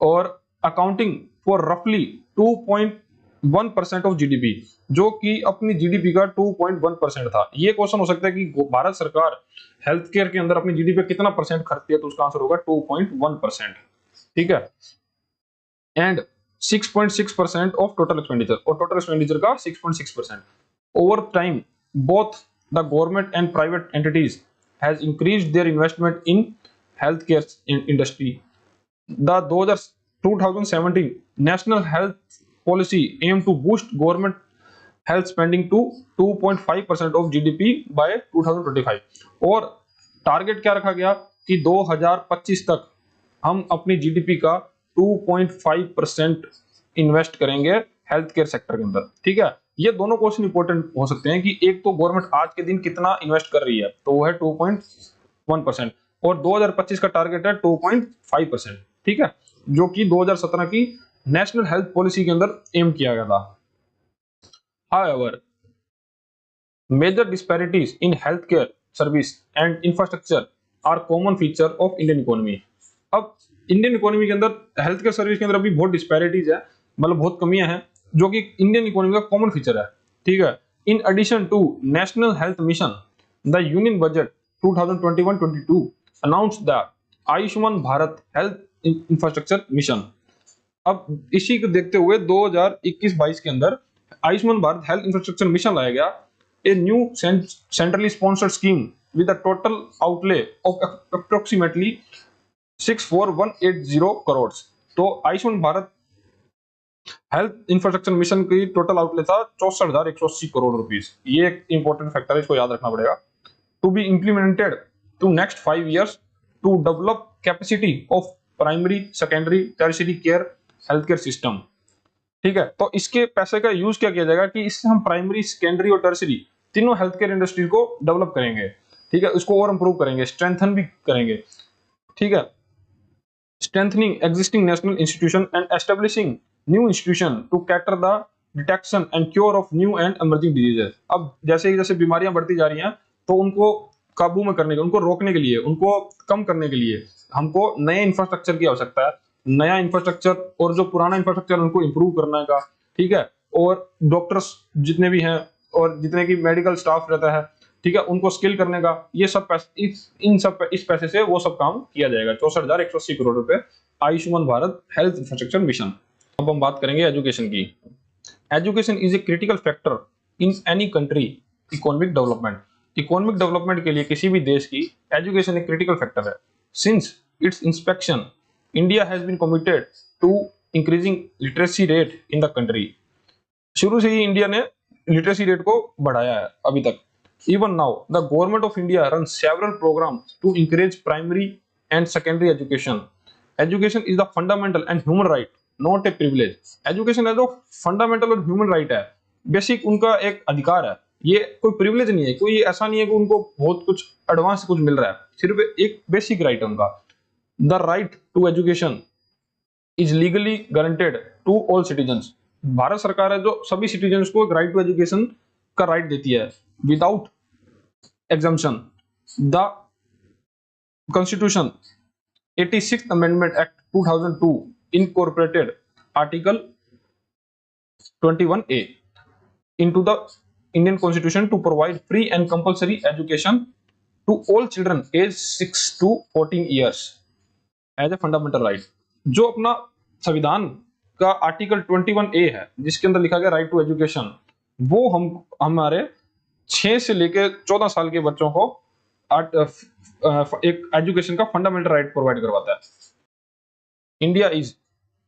और अकाउंटिंग फॉर रफली 2.1% ऑफ जीडीपी, जो कि अपनी जीडीपी का 2.1% था। ये क्वेश्चन हो सकता है कि भारत सरकार हेल्थ केयर के अंदर अपनी जीडीपी कितना परसेंट खर्चती है, तो उसका आंसर होगा 2.1%। ठीक है, एंड 6.6% ऑफ टोटल एक्सपेंडिचर, और टोटल एक्सपेंडिचर का 6.6%। Over time both the government and private entities has increased their investment in health care industry. The 2017 National Health Policy aimed to boost government health spending to 2.5% of GDP by 2025। और टारगेट क्या रखा गया कि 2025 तक हम अपनी जीडीपी का 2.5% इन्वेस्ट करेंगे हेल्थ केयर सेक्टर के अंदर। ठीक है, ये दोनों क्वेश्चन इंपॉर्टेंट हो सकते हैं कि एक तो गवर्नमेंट आज के दिन कितना इन्वेस्ट कर रही है, तो वो है 2.1%, और 2025 का टारगेट है 2.5%। ठीक है, जो कि 2017 की नेशनल हेल्थ पॉलिसी के अंदर एम किया गया था। However, major disparities in healthcare service and infrastructure are common feature of Indian economy। अब इंडियन इकोनॉमी के अंदर हेल्थ केयर सर्विस के अंदर अभी बहुत डिस्पैरिटीज है, मतलब बहुत कमियां हैं, जो कि इंडियन इकोनॉमी का कॉमन फीचर है। ठीक है, in addition to national health mission, the union budget 2021-22 announced the Ayushman Bharat health infrastructure mission. अब इसी को देखते हुए 2021-22 के अंदर Ayushman Bharat health infrastructure mission लाया गया, a new centrally sponsored scheme with a total outlay of approximately 64180 crore. तो Ayushman Bharat health infrastructure mission की टोटल आउटले था 64,180 करोड़ रुपीस। ये एक इंपॉर्टेंट फैक्टर है, इसको याद रखना पड़ेगा। To be implemented to next 5 years to develop capacity of primary, secondary, tertiary care health care system. ठीक है, तो इसके पैसे का यूज क्या किया जाएगा कि इससे हम प्राइमरी, सेकेंडरी और टर्शियरी तीनों हेल्थ केयर इंडस्ट्री को डेवलप करेंगे। ठीक है, इसको और इंप्रूव करेंगे, स्ट्रेंथन भी करेंगे। ठीक है, strengthening existing national institution and establishing new institution to cater the detection and cure of new and emerging diseases. अब जैसे जैसे बीमारियां बढ़ती जा रही हैं, तो उनको काबू में करने के, उनको रोकने के लिए, उनको कम करने के लिए हमको नए इंफ्रास्ट्रक्चर की आवश्यकता है। नया इंफ्रास्ट्रक्चर और जो पुराना इंफ्रास्ट्रक्चर उनको इंप्रूव करने का। ठीक है, और डॉक्टर्स जितने भी हैं और जितने की मेडिकल स्टाफ रहता है, ठीक है, उनको स्किल करने का, ये सब इस पैसे से वो सब काम किया जाएगा। 64,180 करोड़ रुपए Ayushman Bharat health infrastructure mission. अब हम बात करेंगे एजुकेशन की। Education is a critical factor in any country economic development. Economic development के लिए किसी भी देश की एजुकेशन एक क्रिटिकल फैक्टर है। Since its inspection India has been committed to increasing literacy rate in the country. शुरू से ही इंडिया ने लिटरेसी रेट को बढ़ाया है अभी तक। Even now the government of India run several programmes to encourage primary and secondary education. Education is the fundamental and human right, not a privilege. Education है जो फंडामेंटल और ह्यूमन राइट है, बेसिक उनका एक अधिकार है, ये कोई प्रिविलेज नहीं है, कोई ऐसा नहीं है कि उनको बहुत कुछ एडवांस कुछ मिल रहा है, सिर्फ एक बेसिक राइट है उनका। The right to education is legally guaranteed to all citizens. Bharat सरकार है जो सभी सिटीजन्स को एक राइट टू एजुकेशन का राइट देती है without exemption. The constitution 86th Amendment Act 2002 incorporated Article 21A into the Indian Constitution to provide free and compulsory education to all children aged 6 to 14 years as a fundamental right। जो अपना संविधान का आर्टिकल 21A है जिसके अंदर लिखा गया राइट टू एजुकेशन, वो हम हमारे 6 से लेकर 14 साल के बच्चों को एक एजुकेशन का फंडामेंटल राइट प्रोवाइड करवाता है। India is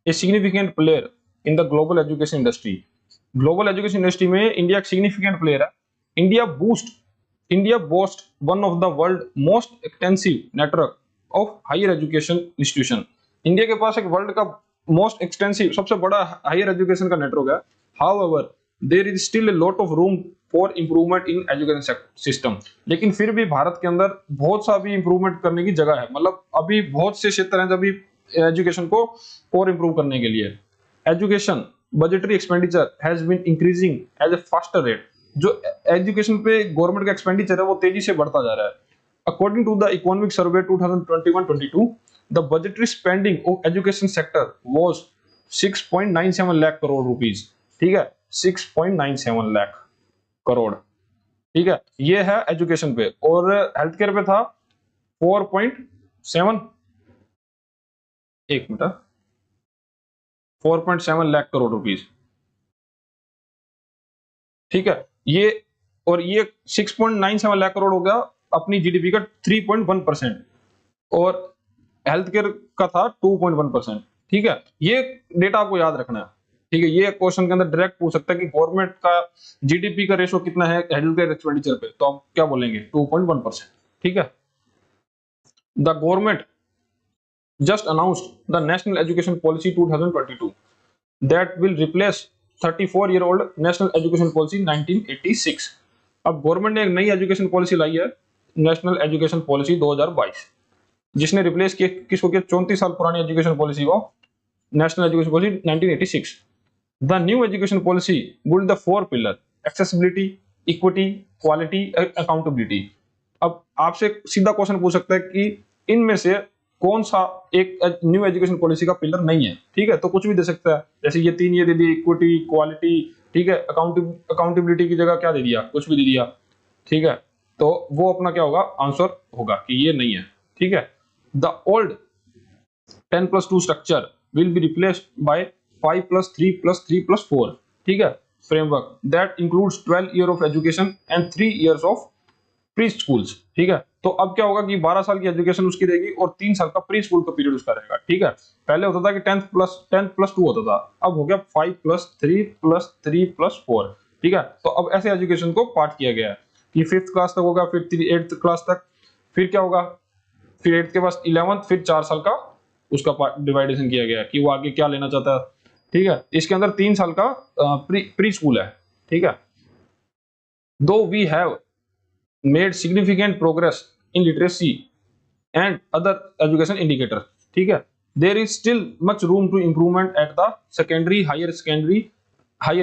a significant player in the global education industry. Global education industry में इंडिया एक सिग्निफिकेंट प्लेयर है। India boast one of the world most extensive network of higher education institution. India के पास एक वर्ल्ड का मोस्ट एक्सटेंसिव सबसे बड़ा हायर एजुकेशन का नेटवर्क है। However there is still a lot of room for improvement in education system. लेकिन फिर भी भारत के अंदर बहुत सा भी इंप्रूवमेंट करने की जगह है, मतलब अभी बहुत से क्षेत्र हैं अभी एजुकेशन को और इंप्रूव करने के लिए। Education budgetary expenditure has been increasing as a faster rate. जो एजुकेशन पे गवर्नमेंट का एक्सपेंडिचर है वो तेजी से बढ़ता जा रहा है। According to the economic survey 2021-22 the budgetary spending of education sector was 6.97 lakh crore rupees. ठीक है, 6.97 लाख करोड़। ठीक है, ये है एजुकेशन पे। और हेल्थ केयर पे था 4.7 एक मिनट 4.7 लाख करोड़ रुपीस। ठीक है, ये और ये 6.97 लाख करोड़ हो गया अपनी जीडीपी का 3.1%, और हेल्थ केयर का था 2.1%। ठीक है, ये डेटा आपको याद रखना है। ठीक है, ये क्वेश्चन के अंदर डायरेक्ट पूछ सकता है कि गवर्नमेंट का जीडीपी का रेशो कितना है हेल्थ केयर एक्सपेंडिचर पे, तो आप क्या बोलेंगे 2.1%। ठीक है, the government just announced the National Education Policy 2022 that will replace 34-year-old National Education Policy 1986। अब गवर्नमेंट ने एक नई एजुकेशन पॉलिसी लाई है, नेशनल एजुकेशन पॉलिसी 2022, जिसने रिप्लेस किया किसको किया 34 साल पुरानी एजुकेशन पॉलिसी को, national education policy 1986। The new education policy built the 4 pillar accessibility, equity, quality, accountability. अब आपसे सीधा क्वेश्चन पूछ सकता है कि इनमें से कौन सा एक न्यू एजुकेशन पॉलिसी का पिलर नहीं है। ठीक है, तो कुछ भी दे सकता है, जैसे ये 3 ये दे दिए, इक्विटी, क्वालिटी, ठीक है, अकाउंटेबिलिटी की जगह क्या दे दिया, कुछ भी दे दिया। ठीक है, तो वो अपना क्या होगा, आंसर होगा कि ये नहीं है। ठीक है, the old 10+2 structure will be replaced by 5+3+3+4। ठीक है, framework that includes 12 year of education and 3 years of pre schools. ठीक है, तो अब क्या होगा कि 12 साल की एजुकेशन उसकी रहेगी और 3 साल का प्री स्कूल का पीरियड उसका रहेगा। ठीक है, पहले होता था कि 10+2 होता था, अब हो गया 5+3+3+4। ठीक है, तो अब ऐसे एजुकेशन को पार्ट किया गया है कि 5th क्लास तक होगा, फिर 8th क्लास तक, फिर क्या होगा, फिर 8th के बाद 11th, फिर 4 साल का उसका डिवाइडेशन किया गया कि वो आगे क्या लेना चाहता है। ठीक है, इसके अंदर 3 साल का प्री स्कूल है। ठीक है, though we have made significant progress in literacy and other education indicators। ठीक है, there is still much room to improvement at the secondary higher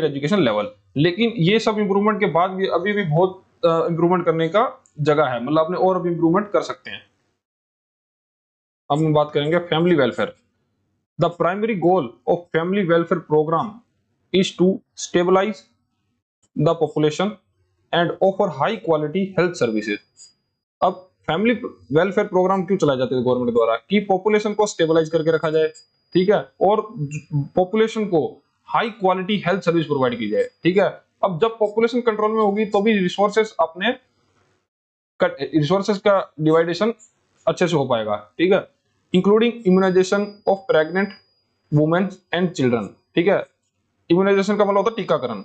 education level। लेकिन ये सब इंप्रूवमेंट के बाद भी अभी भी बहुत इंप्रूवमेंट करने का जगह है, मतलब अपने और भी इंप्रूवमेंट कर सकते हैं। अब हम बात करेंगे family welfare. The primary goal of family welfare programme is to stabilise the population and offer high quality health services. अब फैमिली वेलफेयर प्रोग्राम क्यों चलाए जाते हैं गवर्नमेंट द्वारा, कि पॉपुलेशन को स्टेबलाइज करके रखा जाए। ठीक है, और पॉपुलेशन को high quality health service provide की जाए। ठीक है, अब जब पॉपुलेशन कंट्रोल में होगी तो भी रिसोर्सेस का डिवाइडेशन अच्छे से हो पाएगा, ठीक है, including immunisation of pregnant women and children, ठीक है। इम्यूनाइजेशन का मतलब होता है टीकाकरण,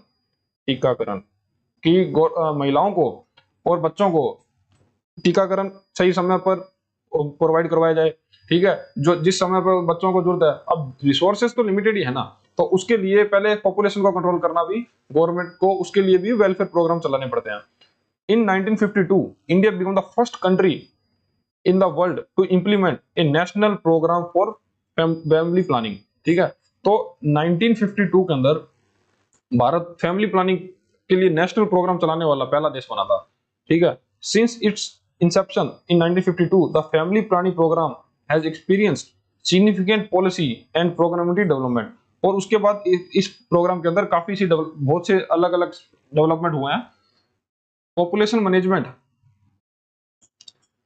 टीकाकरण कि महिलाओं को और बच्चों को टीकाकरण सही समय पर प्रोवाइड करवाया जाए, ठीक है, जो जिस समय पर बच्चों को जरूरत है। अब रिसोर्सेज तो लिमिटेड ही है ना, तो उसके लिए पहले पॉपुलेशन को कंट्रोल करना भी गवर्नमेंट को, उसके लिए भी वेलफेयर प्रोग्राम चलाने पड़ते हैं। In 1952 India become the first country in the world to implement a national programme for family planning, ठीक है। तो 1952 के अंदर भारत फैमिली प्लानिंग के लिए नेशनल प्रोग्राम चलाने वाला पहला देश बना था, ठीक है। Since its inception in 1952 the family planning programme has experienced significant policy and programmatic development. और उसके बाद इस प्रोग्राम के अंदर काफी सी बहुत से अलग अलग डेवलपमेंट हुए हैं। Population management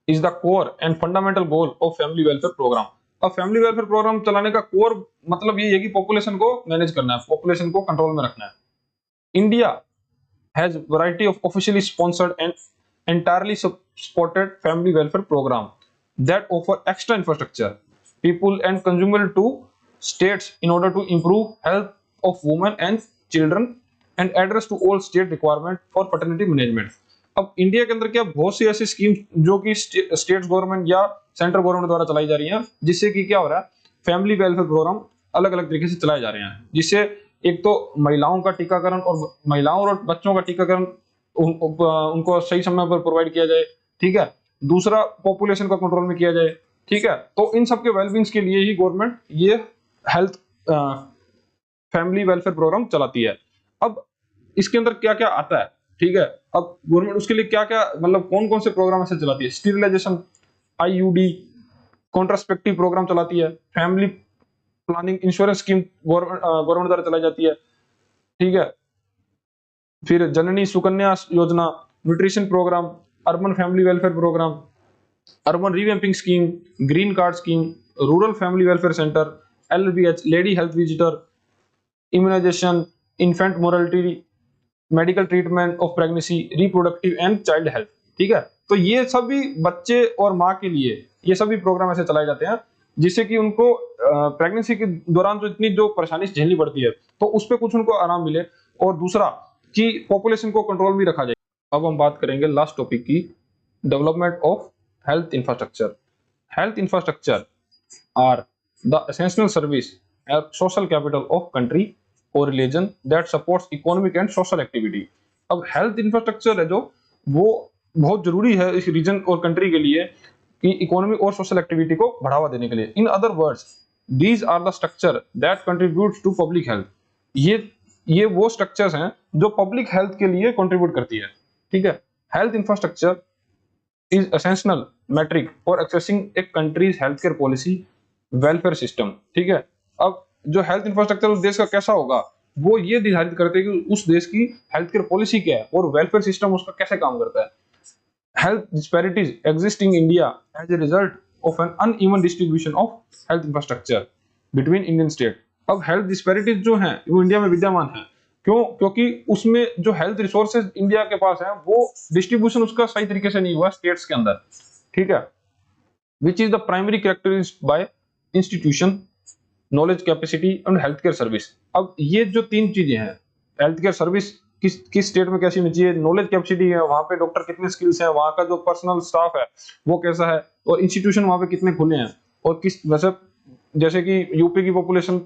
is the core and fundamental goal of family welfare programme. अब फैमिली वेलफेयर प्रोग्राम चलाने का कोर मतलब ये है कि पॉपुलेशन को मैनेज करना है, पॉपुलेशन को कंट्रोल में रखना है। India has variety of officially sponsored and entirely supported family welfare program that offer extra infrastructure, people and consumer to states in order to improve health of women and children and address to all state requirement for paternity management। अब इंडिया के अंदर क्या बहुत सी ऐसी स्कीम जो कि स्टेट गवर्नमेंट या सेंट्रल गवर्नमेंट द्वारा चलाई जा रही हैं, जिससे कि क्या हो रहा है, फैमिली वेलफेयर प्रोग्राम अलग अलग तरीके से चलाए जा रहे हैं, जिससे एक तो महिलाओं का टीकाकरण और महिलाओं और बच्चों का टीकाकरण उनको सही समय पर प्रोवाइड किया जाए, ठीक है। दूसरा पॉपुलेशन का कंट्रोल में किया जाए, ठीक है। तो इन सबके वेलबींग्स के लिए ही गवर्नमेंट ये हेल्थ फैमिली वेलफेयर प्रोग्राम चलाती है। अब इसके अंदर क्या क्या आता है, ठीक है। अब गवर्नमेंट उसके लिए क्या क्या मतलब कौन कौन से प्रोग्राम ऐसे चलाती है, स्टीरिलाइजेशन, आईयूडी, कॉन्ट्रासेप्टिव प्रोग्राम चलाती है, family planning insurance scheme government द्वारा चलाई जाती है, ठीक है। फिर Janani Sukanya Yojana, nutrition programme, urban family welfare programme, urban revamping scheme, green card scheme, rural family welfare centre, LBH, lady health visitor, immunisation, infant morality, medical treatment of pregnancy, reproductive and child health, ठीक है। तो ये सभी बच्चे और माँ के लिए ये सभी प्रोग्राम ऐसे चलाए जाते हैं जिससे कि उनको प्रेगनेंसी के दौरान जो इतनी जो परेशानी झेलनी पड़ती है तो उस पर कुछ उनको आराम मिले, और दूसरा कि पॉपुलेशन को कंट्रोल में रखा जाए। अब हम बात करेंगे लास्ट टॉपिक की, development of health infrastructure. Health infrastructure are the essential service and social capital of country और religion that supports economic and social activity. अब हेल्थ इंफ्रास्ट्रक्चर है जो वो बहुत जरूरी है इस रीजन और कंट्री के लिए कि इकोनॉमी और सोशल एक्टिविटी को बढ़ावा देने के लिए। In other words these are the structure that contributes to public health. ये वो स्ट्रक्चर्स हैं जो पब्लिक हेल्थ के लिए कंट्रीब्यूट करती है, ठीक है। Health infrastructure is essential metric for accessing a country's health care policy welfare system, ठीक है। अब जो हेल्थ इंफ्रास्ट्रक्चर उस देश का कैसा होगा वो ये निर्धारित करते हैं कि उस देश की हेल्थ केयर पॉलिसी क्या है और वेलफेयर सिस्टम उसका कैसे काम करता है। Health disparities exist in India as a result of an uneven distribution of health infrastructure between Indian states। अब health disparities जो हैं वो इंडिया में विद्यमान है, क्यों? क्योंकि उसमें जो health resources इंडिया के पास है वो डिस्ट्रीब्यूशन उसका सही तरीके से नहीं हुआ स्टेट्स के अंदर, ठीक है। Which is the primary characterized by institution, knowledge capacity and healthcare service। अब ये जो तीन चीजें हैं, healthcare service किस स्टेट में कैसी होनी चाहिए, नॉलेज कैपेसिटी है, वहां पे डॉक्टर कितने स्किल्स हैं, वहां का जो पर्सनल स्टाफ है वो कैसा है, और इंस्टीट्यूशन वहां पे कितने खुले हैं, और किस वैसे जैसे कि यूपी की पॉपुलेशन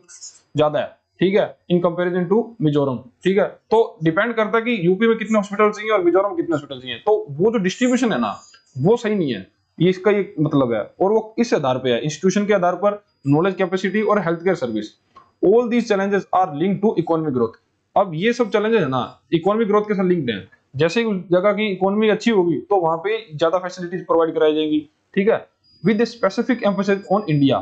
ज्यादा है, ठीक है, इन कंपैरिजन टू मिजोरम, ठीक है। तो डिपेंड करता है कि यूपी में कितने हॉस्पिटल चाहिए और मिजोरम में कितने हॉस्पिटल चाहिए, तो वो जो डिस्ट्रीब्यूशन है ना वो सही नहीं है, ये इसका ये मतलब है। और वो इस आधार पे है, इंस्टीट्यूशन के आधार पर, नॉलेज कैपेसिटी और health care service. All these challenges are linked to economic growth. अब ये सब चैलेंजेस है ना इकोनॉमिक ग्रोथ के साथ लिंक्ड हैं। जैसे ही उस जगह की इकोनॉमी अच्छी होगी तो वहां पे ज्यादा फैसिलिटीज प्रोवाइड कराई जाएंगी, ठीक है। With specific emphasis on India,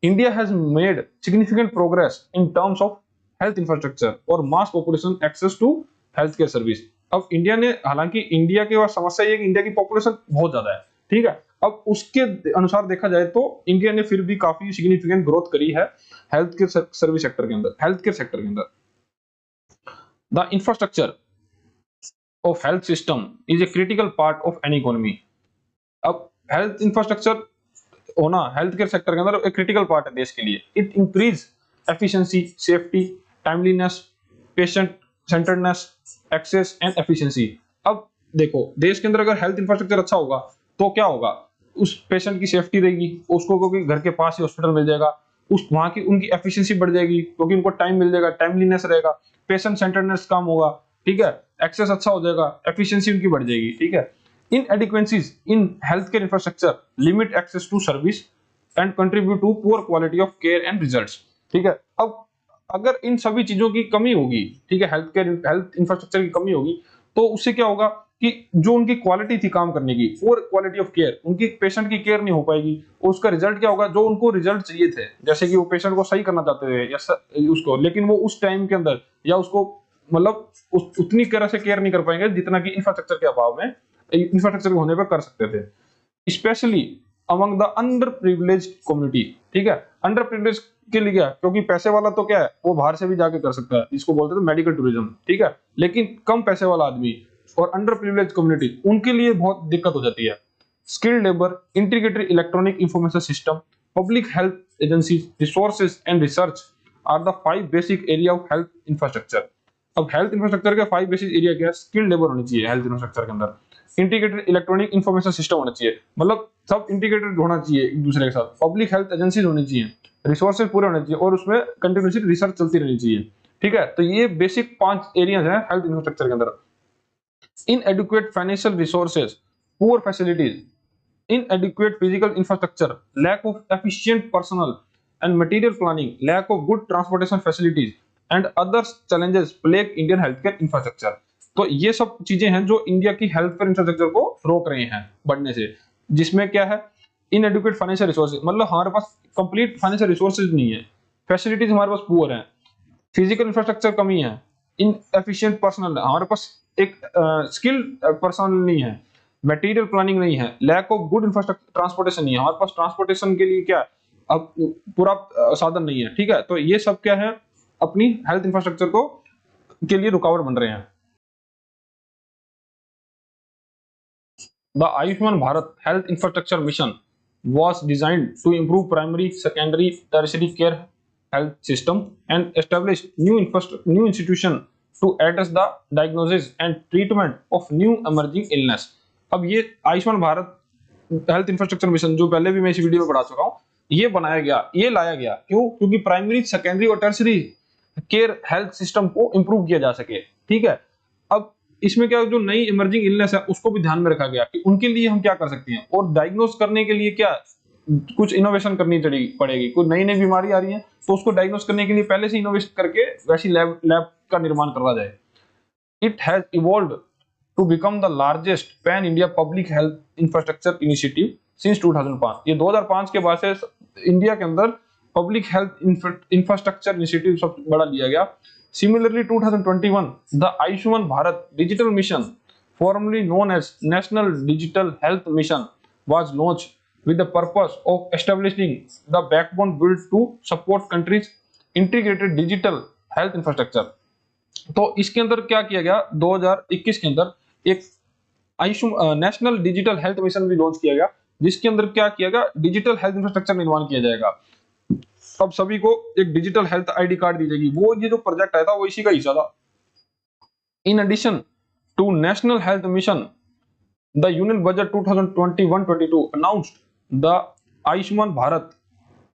India has made significant progress in terms of health infrastructure और mass population access to health care service. अब इंडिया ने, हालांकि इंडिया की समस्या ये है कि इंडिया की पॉपुलेशन बहुत ज्यादा है, ठीक है। अब उसके अनुसार देखा जाए तो इंडिया ने फिर भी काफी सिग्निफिकेंट ग्रोथ करी है हेल्थ केयर सर्विस सेक्टर के अंदर, हेल्थ केयर सेक्टर के अंदर। The infrastructure of health system is a critical part of any economy. अब हेल्थ इंफ्रास्ट्रक्चर होना हेल्थ केयर सेक्टर के अंदर एक क्रिटिकल पार्ट है देश के लिए। It increase efficiency, safety, timeliness, patient centredness, access and efficiency. अब देखो देश के अंदर अगर हेल्थ इंफ्रास्ट्रक्चर अच्छा होगा तो क्या होगा, उस पेशेंट की सेफ्टी रहेगी, उसको क्योंकि घर के पास ही हॉस्पिटल मिल जाएगा, उस वहां की उनकी एफिशिएंसी बढ़ जाएगी क्योंकि उनको टाइम मिल जाएगा, टाइमलीनेस रहेगा, पेशेंट सेंटर्डनेस कम होगा, ठीक है, एक्सेस अच्छा हो जाएगा, एफिशिएंसी उनकी बढ़ जाएगी, ठीक है। Inadequacies in healthcare infrastructure limit access to service and contribute to poor quality of care and results। ठीक है, अब अगर इन सभी चीजों की कमी होगी, ठीक है, हेल्थ इंफ्रास्ट्रक्चर की कमी होगी, तो उससे क्या होगा कि जो उनकी क्वालिटी थी काम करने की, पोर क्वालिटी ऑफ केयर, उनकी पेशेंट की केयर नहीं हो पाएगी, और उसका रिजल्ट क्या होगा, जो उनको रिजल्ट चाहिए थे, जैसे कि वो पेशेंट को सही करना चाहते थे या उसको, लेकिन वो उस टाइम के अंदर या उसको मतलब उतनी तरह से केयर नहीं कर पाएंगे जितना कि इंफ्रास्ट्रक्चर के अभाव में, इंफ्रास्ट्रक्चर होने पर कर सकते थे। Specially among the under privileged community. ठीक है, अंडर प्रिविलेज के लिए क्या, क्योंकि पैसे वाला तो क्या है वो बाहर से भी जाके कर सकता है, इसको बोलते थे मेडिकल टूरिज्म, ठीक है, लेकिन कम पैसे वाला आदमी और अंडर प्रिविलेज कम्युनिटी उनके लिए बहुत दिक्कत हो जाती है। Skilled labour, integrated electronic information system, public health agency, resources and research are the 5 basic area of health infrastructure. अब हेल्थ इंफ्रास्ट्रक्चर के 5 बेसिक एरिया क्या है, स्किल्ड लेबर होनी चाहिए हेल्थ इंफ्रास्ट्रक्चर के अंदर, इंटीग्रेटेड इलेक्ट्रॉनिक इंफॉर्मेशन सिस्टम होना चाहिए, मतलब सब इंटीग्रेटेड होना चाहिए एक दूसरे के साथ, पब्लिक हेल्थ एजेंसीज होनी चाहिए, रिसोर्सेज पूरे होने चाहिए और उसमें कंटिन्यूसली रिसर्च चलती रहनी चाहिए। ठीक है, तो ये बेसिक 5 एरियाज हैं हेल्थ इंफ्रास्ट्रक्चर के अंदर। इनएडिक्वेट financial resources, poor facilities, inadequate physical infrastructure, lack of efficient personnel and material planning, lack of good transportation facilities and other challenges plague Indian healthcare infrastructure। तो ये सब चीजें हैं जो इंडिया की हेल्थकेयर इंफ्रास्ट्रक्चर को रोक रहे हैं बढ़ने से, जिसमें क्या है, inadequate फाइनेंशियल रिसोर्सेज, मतलब हमारे पास कंप्लीट फाइनेंशियल रिसोर्सेज नहीं है, फैसिलिटीज हमारे पास पुअर हैं, फिजिकल इंफ्रास्ट्रक्चर कमी है, इनएफिशिएंट पर्सनल, हमारे पास एक स्किल्ड पर्सनल नहीं है, मटेरियल प्लानिंग नहीं है, lack of good infrastructure, transportation नहीं है, हमारे पास ट्रांसपोर्टेशन के लिए क्या अब पूरा साधन नहीं है। ठीक है, तो ये सब क्या है अपनी हेल्थ इंफ्रास्ट्रक्चर को के लिए रुकावट बन रहे हैं। The Ayushman Bharat health infrastructure mission was designed to improve primary, secondary, tertiary care health system and establish new institution to address the diagnosis and treatment of new emerging illness। अब ये Ayushman Bharat health infrastructure mission जो पहले भी मैं इस वीडियो में पढ़ा चुका हूँ, ये बनाया गया, ये लाया गया क्यों, क्योंकि प्राइमरी, सेकेंडरी और टर्सरी केयर हेल्थ सिस्टम को इंप्रूव किया जा सके। ठीक है, अब इसमें क्या जो नई इमर्जिंग इलनेस है उसको भी ध्यान में रखा गया कि उनके लिए हम क्या कर सकते हैं, और डायग्नोज करने के लिए क्या कुछ इनोवेशन करनी पड़ेगी, कोई नई नई बीमारी आ रही है तो उसको डायग्नोज करने के लिए पहले से इनोवेशन करके वैसी लैब का निर्माण करवा जाए। It has evolved to become the largest pan India public health infrastructure initiative since 2005। ये 2005 के बाद से इंडिया के अंदर पब्लिक हेल्थ इंफ्रास्ट्रक्चर इनिशिएटिव सबसे बड़ा लिया गया। Similarly, 2021, the Ayushman Bharat Digital Mission, formerly known as National Digital Health Mission, was launched with the purpose of establishing the backbone built to support countries' integrated digital health infrastructure। तो इसके अंदर क्या किया गया, 2021 के अंदर एक नेशनल डिजिटल हेल्थ मिशन भी लॉन्च किया गया, जिसके अंदर क्या किया गया, डिजिटल हेल्थ इंफ्रास्ट्रक्चर निर्माण किया जाएगा। अब सभी को एक डिजिटल हेल्थ आईडी कार्ड दी जाएगी, वो ये जो प्रोजेक्ट आया था वो इसी का हिस्सा था। In addition to national health mission, the union budget 2021-22 announced the Ayushman Bharat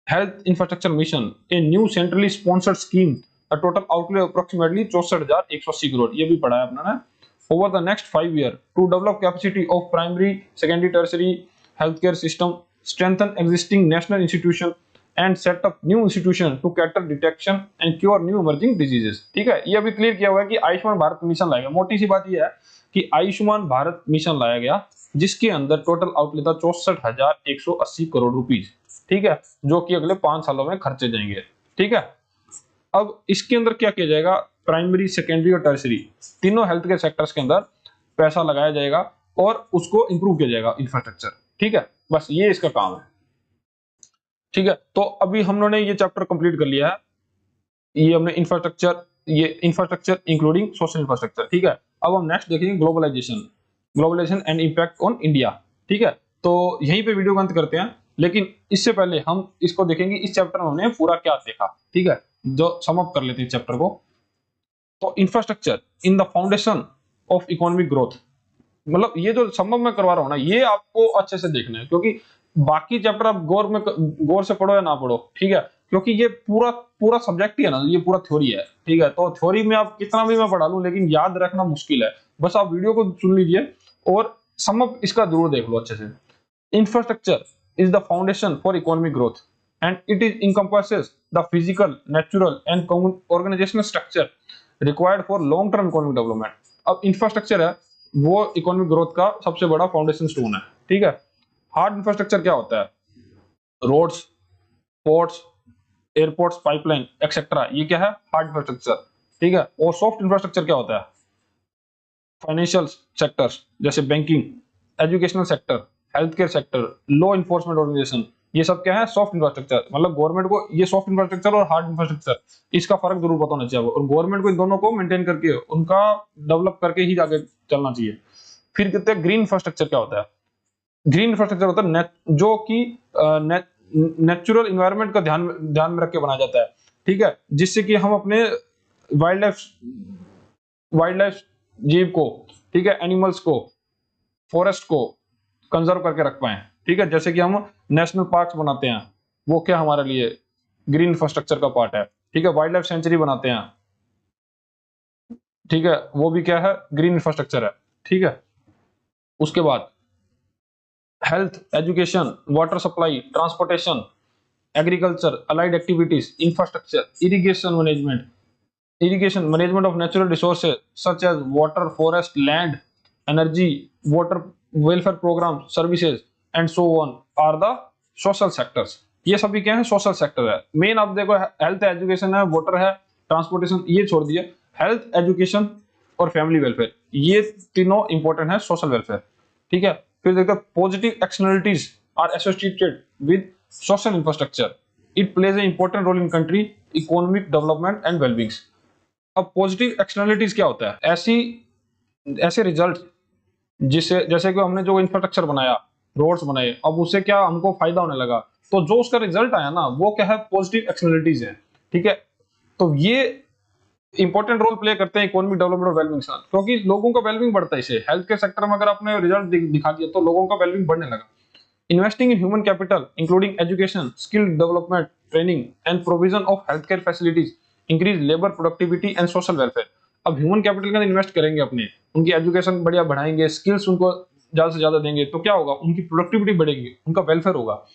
health infrastructure Mission, a new centrally sponsored scheme, the total outlay approximately 64,180 crore, ये भी पढ़ा है अपना ना। Over the next 5 years to develop capacity of primary, secondary, tertiary health care system, strengthen existing national institution and set up new institution to cater detection and cure new emerging diseases। ठीक है, ये अभी क्लियर किया हुआ है कि आयुष्मान भारत मिशन लाया गया। मोटी सी बात ये है कि आयुष्मान भारत मिशन लाया गया जिसके अंदर टोटल आउटले था 64,180 करोड़ रुपीस। ठीक है, जो कि अगले 5 सालों में खर्चे जाएंगे। ठीक है, अब इसके अंदर क्या किया जाएगा, प्राइमरी, सेकेंडरी और टर्सरी तीनों हेल्थ केयर सेक्टर्स के अंदर पैसा लगाया जाएगा और उसको इंप्रूव किया जाएगा इंफ्रास्ट्रक्चर। ठीक है, बस ये इसका काम है। ठीक है, तो अभी हम लोगों ने ये चैप्टर कंप्लीट कर लिया है, ये हमने इंफ्रास्ट्रक्चर, ये इंफ्रास्ट्रक्चर इंक्लूडिंग सोशल इंफ्रास्ट्रक्चर। ठीक है, अब हम नेक्स्ट देखेंगे globalisation and impact on India. ठीक है, तो यहीं पे वीडियो का अंत करते हैं, लेकिन इससे पहले हम इसको देखेंगे इस चैप्टर में हमने पूरा क्या देखा। ठीक है, जो सम अप कर लेते हैं चैप्टर को। तो infrastructure in the foundation of economic growth, मतलब ये जो सम अप मैं करवा रहा हूँ ना, ये आपको अच्छे से देखना है, क्योंकि बाकी चैप्टर आप गौर से पढ़ो या ना पढ़ो, ठीक है, क्योंकि ये पूरा पूरा सब्जेक्ट ही है ना, ये पूरा थ्योरी है। ठीक है, तो थ्योरी में आप कितना भी मैं पढ़ा लूं, लेकिन याद रखना मुश्किल है। बस आप वीडियो को सुन लीजिए और सम अप इसका जरूर देख लो अच्छे से। Infrastructure is the foundation for economic growth and it is encompasses the physical, natural and organizational structure required for long term economic development। अब इंफ्रास्ट्रक्चर है वो इकोनॉमिक ग्रोथ का सबसे बड़ा फाउंडेशन स्टोन है। ठीक है, हार्ड इंफ्रास्ट्रक्चर क्या होता है? Roads, ports, airports, pipeline etcetera, ये क्या है? Hard infrastructure. ठीक है, और सॉफ्ट इंफ्रास्ट्रक्चर क्या होता है? फाइनेंशियल सेक्टर्स जैसे banking, educational sector, health care sector, law enforcement organisation, ये सब क्या है? Soft infrastructure. मतलब गवर्नमेंट को ये सॉफ्ट इंफ्रास्ट्रक्चर और हार्ड इंफ्रास्ट्रक्चर इसका फर्क जरूर पता होना चाहिए, और गवर्नमेंट को इन दोनों को मेंटेन करके उनका डेवलप करके ही आगे चलना चाहिए। फिर कहते हैं ग्रीन इंफ्रास्ट्रक्चर क्या होता है? ग्रीन इंफ्रास्ट्रक्चर होता है जो कि नेचुरल इन्वायरमेंट का ध्यान में रख के बनाया जाता है। ठीक है, जिससे कि हम अपने वाइल्ड लाइफ जीव को, ठीक है, एनिमल्स को, फॉरेस्ट को कंजर्व करके रख पाए। ठीक है, जैसे कि हम नेशनल पार्क्स बनाते हैं, वो क्या हमारे लिए ग्रीन इंफ्रास्ट्रक्चर का पार्ट है। ठीक है, वाइल्ड लाइफ सेंचुरी बनाते हैं, ठीक है, वो भी क्या है? ग्रीन इंफ्रास्ट्रक्चर है। ठीक है, उसके बाद health, education, water supply, transportation, agriculture, allied activities, infrastructure, irrigation management of natural resources such as water, forest, land, energy, water welfare programs, services and so on are the social sectors। ये सभी क्या है? सोशल सेक्टर है। मेन आप देखो, हेल्थ, एजुकेशन है, वाटर है, ट्रांसपोर्टेशन, ये छोड़ दिए। हेल्थ, एजुकेशन और फैमिली वेलफेयर, ये तीनों इंपॉर्टेंट है सोशल वेलफेयर। ठीक है, फिर देखते हैं positive externalities are associated with social infrastructure, it plays a important role in country economic development and wellbeing. अब पॉजिटिव एक्सटर्नलिटीज क्या होता है? ऐसे रिजल्ट जिससे, जैसे कि हमने जो इंफ्रास्ट्रक्चर बनाया, रोड्स बनाए, अब उससे क्या हमको फायदा होने लगा, तो जो उसका रिजल्ट आया ना, वो क्या है? पॉजिटिव एक्सटर्नलिटीज है। ठीक है, तो ये इंपॉर्टेंट रोल प्ले करते हैं इकोनॉमिक डेवलपमेंट और वेलबींग साथ, क्योंकि लोगों का वेलबींग बढ़ता है इससे। हेल्थ के सेक्टर में अगर आपने रिजल्ट दिखा दिया तो लोगों का वेलबींग बढ़ने लगा। Investing in human capital including education, skill development, training and provision of health care facilities increase labour productivity and social welfare. अब ह्यूमन कैपिटल का इन्वेस्ट करेंगे अपने, उनकी एजुकेशन बढ़िया बढ़ाएंगे, स्किल्स उनको ज्यादा से ज्यादा देंगे, तो क्या होगा? उनकी प्रोडक्टिविटी बढ़ेगी, उनका वेलफेयर होगा।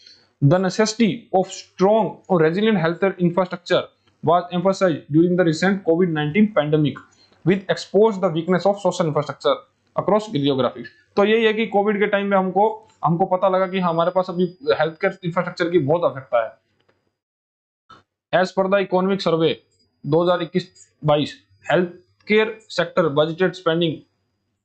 द नेसेसिटी ऑफ स्ट्रॉन्ग और resilient health infrastructure was emphasized during the recent COVID-19 pandemic, which exposed the weakness of social infrastructure across geographies। तो यही है कि कोविड के टाइम में हमको पता लगा कि हमारे पास अभी हेल्थ केयर इंफ्रास्ट्रक्चर की बहुत आवश्यकता है। As per the economic survey 2021-22, health care sector budgeted spending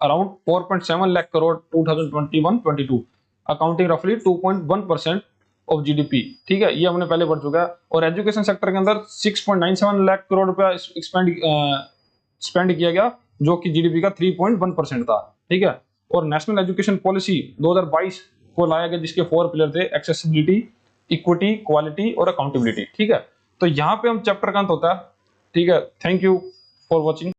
around 4.7 lakh crore 2021-22, accounting रफली 2.1% ऑफ जीडीपी। ठीक है, ये हमने पहले पढ़ चुका है। और एजुकेशन सेक्टर के अंदर 6.97 लाख करोड़ रुपया स्पेंड किया गया, जो कि जीडीपी का 3.1% था। ठीक है, और नेशनल एजुकेशन पॉलिसी 2022 को लाया गया, जिसके 4 पिलर थे: एक्सेसिबिलिटी, इक्विटी, क्वालिटी और अकाउंटेबिलिटी। ठीक है, तो यहाँ पे हम चैप्टर का अंत होता है। ठीक है, थैंक यू फॉर वॉचिंग।